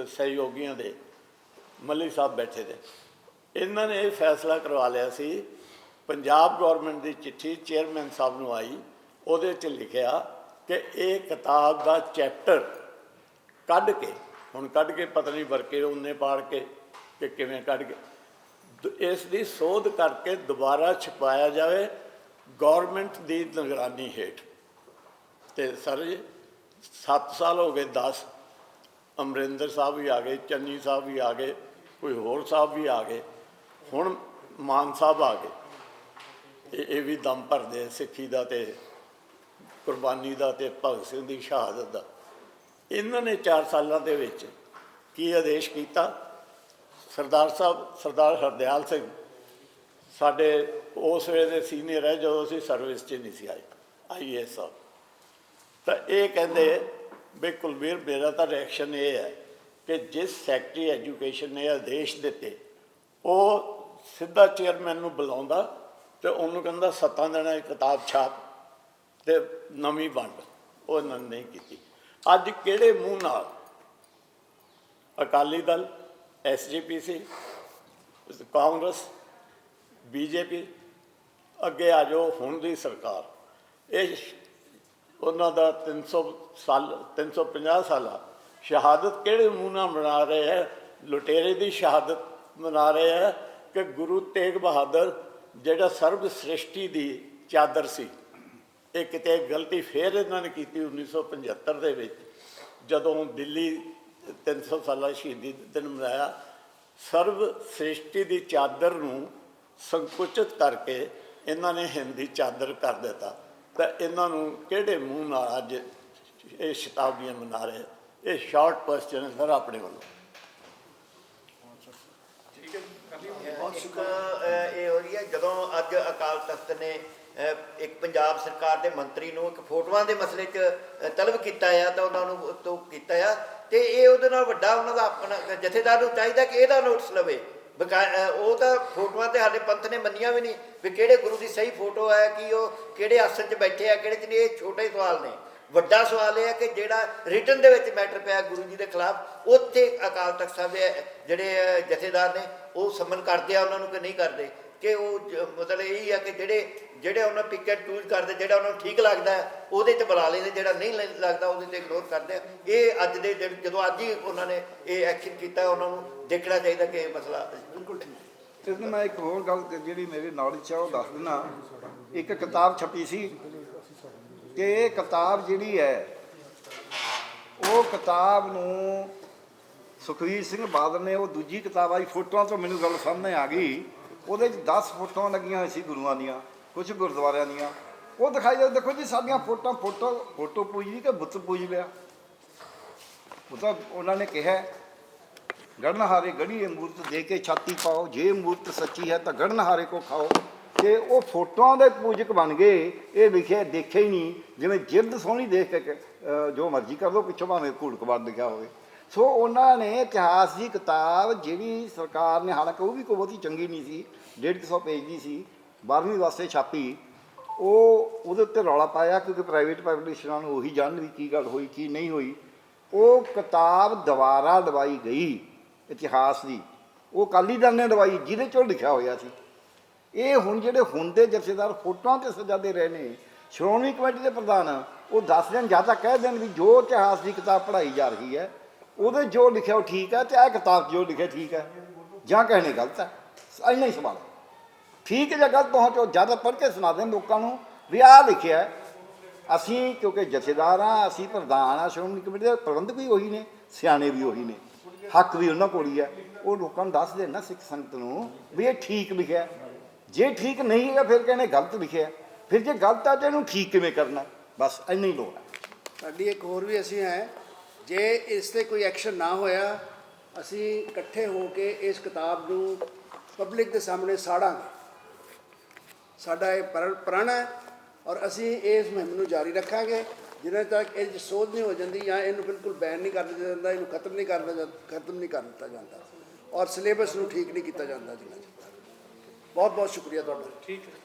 ਸਹਿਯੋਗੀਆਂ ਦੇ ਮੱਲੀ ਸਾਹਿਬ ਬੈਠੇ ਦੇ, ਇਹਨਾਂ ਨੇ ਇਹ ਫੈਸਲਾ ਕਰਵਾ ਲਿਆ ਸੀ। ਪੰਜਾਬ ਗੌਰਮੈਂਟ ਦੀ ਚਿੱਠੀ ਚੇਅਰਮੈਨ ਸਾਹਿਬ ਨੂੰ ਆਈ, ਉਹਦੇ 'ਚ ਲਿਖਿਆ ਕਿ ਇਹ ਕਿਤਾਬ ਦਾ ਚੈਪਟਰ ਕੱਢ ਕੇ, ਹੁਣ ਕੱਢ ਕੇ ਪਤਾ ਨਹੀਂ ਵਰਕੇ ਉਹਨੇ ਪਾੜ ਕੇ ਕਿ ਕਿਵੇਂ ਕੱਢ ਕੇ, ਇਸ ਦੀ ਸੋਧ ਕਰਕੇ ਦੁਬਾਰਾ ਛਪਾਇਆ ਜਾਵੇ ਗੌਰਮੈਂਟ ਦੀ ਨਿਗਰਾਨੀ ਹੇਠ। ਤੇ ਸਰ ਜੀ 7 ਸਾਲ ਹੋ ਗਏ, 10 ਅਮਰਿੰਦਰ ਸਾਹਿਬ ਵੀ ਆ ਗਏ, ਚੰਨੀ ਸਾਹਿਬ ਵੀ ਆ ਗਏ, ਕੋਈ ਹੋਰ ਸਾਹਿਬ ਵੀ ਆ ਗਏ, ਹੁਣ ਮਾਨ ਸਾਹਿਬ ਆ ਗਏ। ਇਹ ਵੀ ਦਮ ਭਰਦੇ ਸਿੱਖੀ ਦਾ ਤੇ ਕੁਰਬਾਨੀ ਦਾ ਤੇ ਭਗਤ ਸਿੰਘ ਦੀ ਸ਼ਹਾਦਤ ਦਾ। ਇਹਨਾਂ ਨੇ 4 ਸਾਲਾਂ ਦੇ ਵਿੱਚ ਕੀ ਆਦੇਸ਼ ਕੀਤਾ? ਸਰਦਾਰ ਸਾਹਿਬ, ਸਰਦਾਰ ਹਰਦਿਆਲ ਸਿੰਘ ਸਾਡੇ ਉਸ ਵੇਲੇ ਦੇ ਸੀਨੀਅਰ ਹੈ ਜਦੋਂ ਅਸੀਂ ਸਰਵਿਸ 'ਚ ਨਹੀਂ ਸੀ ਆਏ, IAS ਸਾਹਿਬ। ਤਾਂ ਇਹ ਕਹਿੰਦੇ ਵੀ ਕੁਲਵੀਰ, ਮੇਰਾ ਤਾਂ ਰਿਐਕਸ਼ਨ ਇਹ ਹੈ ਕਿ ਜਿਸ ਸੈਕਟਰੀ ਐਜੂਕੇਸ਼ਨ ਨੇ ਆਦੇਸ਼ ਦਿੱਤੇ ਉਹ ਸਿੱਧਾ ਚੇਅਰਮੈਨ ਨੂੰ ਬੁਲਾਉਂਦਾ ਤੇ ਉਹਨੂੰ ਕਹਿੰਦਾ 7 ਦਿਨਾਂ ਦੀ ਕਿਤਾਬ ਛਾਪ ਤੇ ਨਵੀਂ ਵੰਡ। ਉਹ ਇਹਨਾਂ ਨੇ ਨਹੀਂ ਕੀਤੀ। ਅੱਜ ਕਿਹੜੇ ਮੂੰਹ ਨਾਲ ਅਕਾਲੀ ਦਲ, SGPC, ਕਾਂਗਰਸ, BJP, ਅੱਗੇ ਆ ਜਾਓ ਹੁਣ ਦੀ ਸਰਕਾਰ, ਇਹ ਉਹਨਾਂ ਦਾ 350 ਸਾਲਾ ਸ਼ਹਾਦਤ ਕਿਹੜੇ ਮੂੰਹ ਨਾਲ ਮਨਾ ਰਹੇ ਹੈ? ਲੁਟੇਰੇ ਦੀ ਸ਼ਹਾਦਤ ਮਨਾ ਰਹੇ ਹੈ ਕਿ ਗੁਰੂ ਤੇਗ ਬਹਾਦਰ ਜਿਹੜਾ ਸਰਬ ਸ੍ਰਿਸ਼ਟੀ ਦੀ ਚਾਦਰ ਸੀ, ਇਹ ਕਿਤੇ ਗਲਤੀ ਫੇਰ ਇਹਨਾਂ ਨੇ ਕੀਤੀ 1975 ਦੇ ਵਿੱਚ ਜਦੋਂ ਦਿੱਲੀ 300 ਸਾਲਾ ਸ਼ਹੀਦੀ ਦਿਨ ਮਨਾਇਆ। ਸਰਬ ਸ੍ਰਿਸ਼ਟੀ ਦੀ ਚਾਦਰ ਨੂੰ ਸੰਕੁਚਿਤ ਕਰਕੇ ਇਹਨਾਂ ਨੇ ਹਿੰਦ ਦੀ ਚਾਦਰ ਕਰ ਦਿੱਤਾ। ਤਾਂ ਇਹਨਾਂ ਨੂੰ ਕਿਹੜੇ ਮੂੰਹ ਨਾਲ ਅੱਜ ਇਹ ਸ਼ਤਾਬਦੀਆਂ ਮਨਾ ਰਹੇ? ਇਹ ਸ਼ਾਰਟ ਕੁਐਸਚਨ ਹੈ ਸਰ ਆਪਣੇ ਵੱਲੋਂ। ਇੱਕ ਇਹ ਹੋ ਰਹੀ ਹੈ ਜਦੋਂ ਅੱਜ ਅਕਾਲ ਤਖਤ ਨੇ ਇੱਕ ਪੰਜਾਬ ਸਰਕਾਰ ਦੇ ਮੰਤਰੀ ਨੂੰ ਇੱਕ ਫੋਟੋਆਂ ਦੇ ਮਸਲੇ 'ਚ ਤਲਬ ਕੀਤਾ ਆ ਤਾਂ ਉਹਨਾਂ ਨੂੰ ਤੋਂ ਕੀਤਾ ਆ, ਤੇ ਇਹ ਉਹਦੇ ਨਾਲ ਵੱਡਾ ਉਹਨਾਂ ਦਾ ਆਪਣਾ ਜਥੇਦਾਰ ਨੂੰ ਚਾਹੀਦਾ ਕਿ ਇਹਦਾ ਨੋਟਿਸ ਲਵੇ। ਉਹ ਤਾਂ ਫੋਟੋਆਂ ਤੇ ਸਾਡੇ ਪੰਥ ਨੇ ਮੰਨੀਆਂ ਵੀ ਨਹੀਂ ਵੀ ਕਿਹੜੇ ਗੁਰੂ ਦੀ ਸਹੀ ਫੋਟੋ ਹੈ, ਕਿ ਉਹ ਕਿਹੜੇ ਆਸਣ 'ਚ ਬੈਠੇ ਆ, ਕਿਹੜੇ 'ਚ ਨਹੀਂ। ਇਹ ਛੋਟੇ ਸਵਾਲ ਨੇ। ਵੱਡਾ ਸਵਾਲ ਇਹ ਹੈ ਕਿ ਜਿਹੜਾ ਰਿਟਨ ਦੇ ਵਿੱਚ ਮੈਟਰ ਪਿਆ ਗੁਰੂ ਜੀ ਦੇ ਖਿਲਾਫ, ਉੱਥੇ ਅਕਾਲ ਤਖਤ ਸਾਹਿਬ ਦੇ ਜਿਹੜੇ ਜਥੇਦਾਰ ਨੇ ਉਹ ਸਮਨ ਕਰਦੇ ਆ ਉਹਨਾਂ ਨੂੰ ਕਿ ਨਹੀਂ ਕਰਦੇ, ਕਿ ਉਹ ਮਤਲਬ ਇਹੀ ਆ ਕਿ ਜਿਹੜੇ ਉਹਨਾਂ ਪਿਕਟ ਚੂਜ਼ ਕਰਦੇ, ਜਿਹੜਾ ਉਹਨਾਂ ਨੂੰ ਠੀਕ ਲੱਗਦਾ ਹੈ ਉਹਦੇ 'ਚ ਬੁਲਾ ਲੈਂਦੇ, ਜਿਹੜਾ ਨਹੀਂ ਲੱਗਦਾ ਉਹਦੇ 'ਤੇ ਇਗਨੋਰ ਕਰਦੇ ਆ। ਇਹ ਅੱਜ ਦੇ ਜਦੋਂ ਅੱਜ ਹੀ ਉਹਨਾਂ ਨੇ ਇਹ ਐਕਸ਼ਨ ਕੀਤਾ, ਉਹਨਾਂ ਨੂੰ ਦੇਖਣਾ ਚਾਹੀਦਾ ਕਿ ਇਹ ਮਸਲਾ ਬਿਲਕੁਲ ਠੀਕ। ਇਸ ਨੂੰ ਮੈਂ ਇੱਕ ਹੋਰ ਗੱਲ ਜਿਹੜੀ ਮੇਰੇ ਨੌਲੇਜ 'ਚ ਆ ਉਹ ਦੱਸ ਦਿੰਦਾ। ਇੱਕ ਕਿਤਾਬ ਛਪੀ ਸੀ ਕਿ ਇਹ ਕਿਤਾਬ ਜਿਹੜੀ ਹੈ ਉਹ ਕਿਤਾਬ ਨੂੰ ਸੁਖਬੀਰ ਸਿੰਘ ਬਾਦਲ ਨੇ, ਉਹ ਦੂਜੀ ਕਿਤਾਬ ਆਈ, ਫੋਟੋਆਂ ਤੋਂ ਮੈਨੂੰ ਗੱਲ ਸਾਹਮਣੇ ਆ ਗਈ, ਉਹਦੇ 'ਚ 10 ਫੋਟੋਆਂ ਲੱਗੀਆਂ ਹੋਈਆਂ ਸੀ ਗੁਰੂਆਂ ਦੀਆਂ, ਕੁਝ ਗੁਰਦੁਆਰਿਆਂ ਦੀਆਂ। ਉਹ ਦਿਖਾਈ ਜਾਂਦੇ, ਦੇਖੋ ਜੀ ਸਾਡੀਆਂ ਫੋਟੋ ਪੂਜਦੀ ਕਿ ਬੁੱਤ ਪੂਜ ਲਿਆ। ਉਹ ਤਾਂ ਉਹਨਾਂ ਨੇ ਕਿਹਾ ਗੜਨਹਾਰੇ ਗੜੀਏ ਮੂਰਤ ਦੇ ਕੇ ਛਾਤੀ ਪਾਓ, ਜੇ ਮੂਰਤ ਸੱਚੀ ਹੈ ਤਾਂ ਗੜਨਹਾਰੇ ਕੋ ਖਾਓ। ਤੇ ਉਹ ਫੋਟੋਆਂ ਦੇ ਪੂਜਕ ਬਣ ਗਏ। ਇਹ ਲਿਖਿਆ ਦੇਖਿਆ ਹੀ ਨਹੀਂ, ਜਿਵੇਂ ਜਿਲਦ ਸੋਹਣੀ ਦੇਖ ਕੇ ਜੋ ਮਰਜ਼ੀ ਕਰ ਲਓ, ਪਿੱਛੋਂ ਭਾਵੇਂ ਘੂੜਕਬਾੜ ਲਿਖਿਆ ਹੋਵੇ। ਸੋ ਉਹਨਾਂ ਨੇ ਇਤਿਹਾਸ ਦੀ ਕਿਤਾਬ ਜਿਹੜੀ ਸਰਕਾਰ ਨੇ, ਹਾਲਾਂਕਿ ਉਹ ਵੀ ਕੋਈ ਬਹੁਤੀ ਚੰਗੀ ਨਹੀਂ ਸੀ, 150 ਪੇਜ ਦੀ ਸੀ, 12ਵੀਂ ਵਾਸਤੇ ਛਾਪੀ, ਉਹਦੇ ਉੱਤੇ ਰੌਲਾ ਪਾਇਆ ਕਿਉਂਕਿ ਪ੍ਰਾਈਵੇਟ ਪਬਲਿਸ਼ਰਾਂ ਨੂੰ ਉਹੀ ਜਾਣਨ ਵੀ ਕੀ ਗੱਲ ਹੋਈ ਕੀ ਨਹੀਂ ਹੋਈ। ਉਹ ਕਿਤਾਬ ਦੁਬਾਰਾ ਲਵਾਈ ਗਈ ਇਤਿਹਾਸ ਦੀ, ਉਹ ਅਕਾਲੀ ਦਲ ਨੇ ਲਵਾਈ ਜਿਹਦੇ 'ਚੋਂ ਲਿਖਿਆ ਹੋਇਆ ਸੀ। ਇਹ ਹੁਣ ਜਿਹੜੇ ਹੁੰਦੇ ਜਥੇਦਾਰ ਫੋਟੋਆਂ 'ਤੇ ਸਜਾਦੇ ਰਹੇ ਨੇ, ਸ਼੍ਰੋਮਣੀ ਕਮੇਟੀ ਦੇ ਪ੍ਰਧਾਨ, ਉਹ ਦੱਸ ਦੇਣ ਜਾਂ ਤਾਂ ਕਹਿ ਦੇਣ ਵੀ ਜੋ ਇਤਿਹਾਸ ਦੀ ਕਿਤਾਬ ਪੜ੍ਹਾਈ ਜਾ ਰਹੀ ਹੈ ਉਹਦੇ ਜੋ ਲਿਖਿਆ ਉਹ ਠੀਕ ਹੈ, ਅਤੇ ਇਹ ਕਿਤਾਬ ਜੋ ਲਿਖਿਆ ਠੀਕ ਹੈ, ਜਾਂ ਕਹਿਣੇ ਗਲਤ ਹੈ। ਇੰਨਾ ਹੀ ਸਵਾਲ ਠੀਕ ਹੈ ਜਾਂ ਗਲਤ ਪਹੁੰਚੋ, ਜ਼ਿਆਦਾ ਪੜ੍ਹ ਕੇ ਸੁਣਾ ਦੇਣ ਲੋਕਾਂ ਨੂੰ ਵੀ ਆਹ ਲਿਖਿਆ। ਅਸੀਂ ਕਿਉਂਕਿ ਜਥੇਦਾਰ ਹਾਂ, ਅਸੀਂ ਪ੍ਰਧਾਨ ਹਾਂ ਸ਼੍ਰੋਮਣੀ ਕਮੇਟੀ ਦੇ, ਪ੍ਰਬੰਧਕ ਵੀ ਉਹੀ ਨੇ, ਸਿਆਣੇ ਵੀ ਉਹੀ ਨੇ, ਹੱਕ ਵੀ ਉਹਨਾਂ ਕੋਲ ਹੀ ਹੈ। ਉਹ ਲੋਕਾਂ ਨੂੰ ਦੱਸ ਦੇਣ ਨਾ ਸਿੱਖ ਸੰਗਤ ਨੂੰ ਵੀ ਇਹ ਠੀਕ ਲਿਖਿਆ। ਜੇ ਠੀਕ ਨਹੀਂ ਹੈਗਾ ਫਿਰ ਕਹਿੰਦੇ ਗਲਤ ਲਿਖਿਆ, ਫਿਰ ਜੇ ਗਲਤ ਆ ਤਾਂ ਇਹਨੂੰ ਠੀਕ ਕਿਵੇਂ ਕਰਨਾ, ਬਸ ਇੰਨੀ ਹੀ ਲੋੜ ਹੈ। ਸਾਡੀ ਇੱਕ ਹੋਰ ਵੀ ਅਸੀਂ ਹੈ, ਜੇ ਇਸ 'ਤੇ ਕੋਈ ਐਕਸ਼ਨ ਨਾ ਹੋਇਆ, ਅਸੀਂ ਇਕੱਠੇ ਹੋ ਕੇ ਇਸ ਕਿਤਾਬ ਨੂੰ ਪਬਲਿਕ ਦੇ ਸਾਹਮਣੇ ਸਾੜਾਂਗੇ। ਸਾਡਾ ਇਹ ਪ੍ਰਣ ਹੈ ਔਰ ਅਸੀਂ ਇਸ ਮੁਹਿੰਮ ਨੂੰ ਜਾਰੀ ਰੱਖਾਂਗੇ ਜਿੰਨੇ ਤੱਕ ਇਹ 'ਚ ਸੋਧ ਨਹੀਂ ਹੋ ਜਾਂਦੀ ਜਾਂ ਇਹਨੂੰ ਬਿਲਕੁਲ ਬੈਨ ਨਹੀਂ ਕਰ ਦਿੱਤਾ ਜਾਂਦਾ, ਇਹਨੂੰ ਖਤਮ ਨਹੀਂ ਕਰ ਦਿੱਤਾ ਜਾਂਦਾ ਔਰ ਸਿਲੇਬਸ ਨੂੰ ਠੀਕ ਨਹੀਂ ਕੀਤਾ ਜਾਂਦਾ ਜਿੰਨਾ ਚਿਰ। ਬਹੁਤ ਬਹੁਤ ਸ਼ੁਕਰੀਆ ਤੁਹਾਡਾ। ਠੀਕ ਹੈ।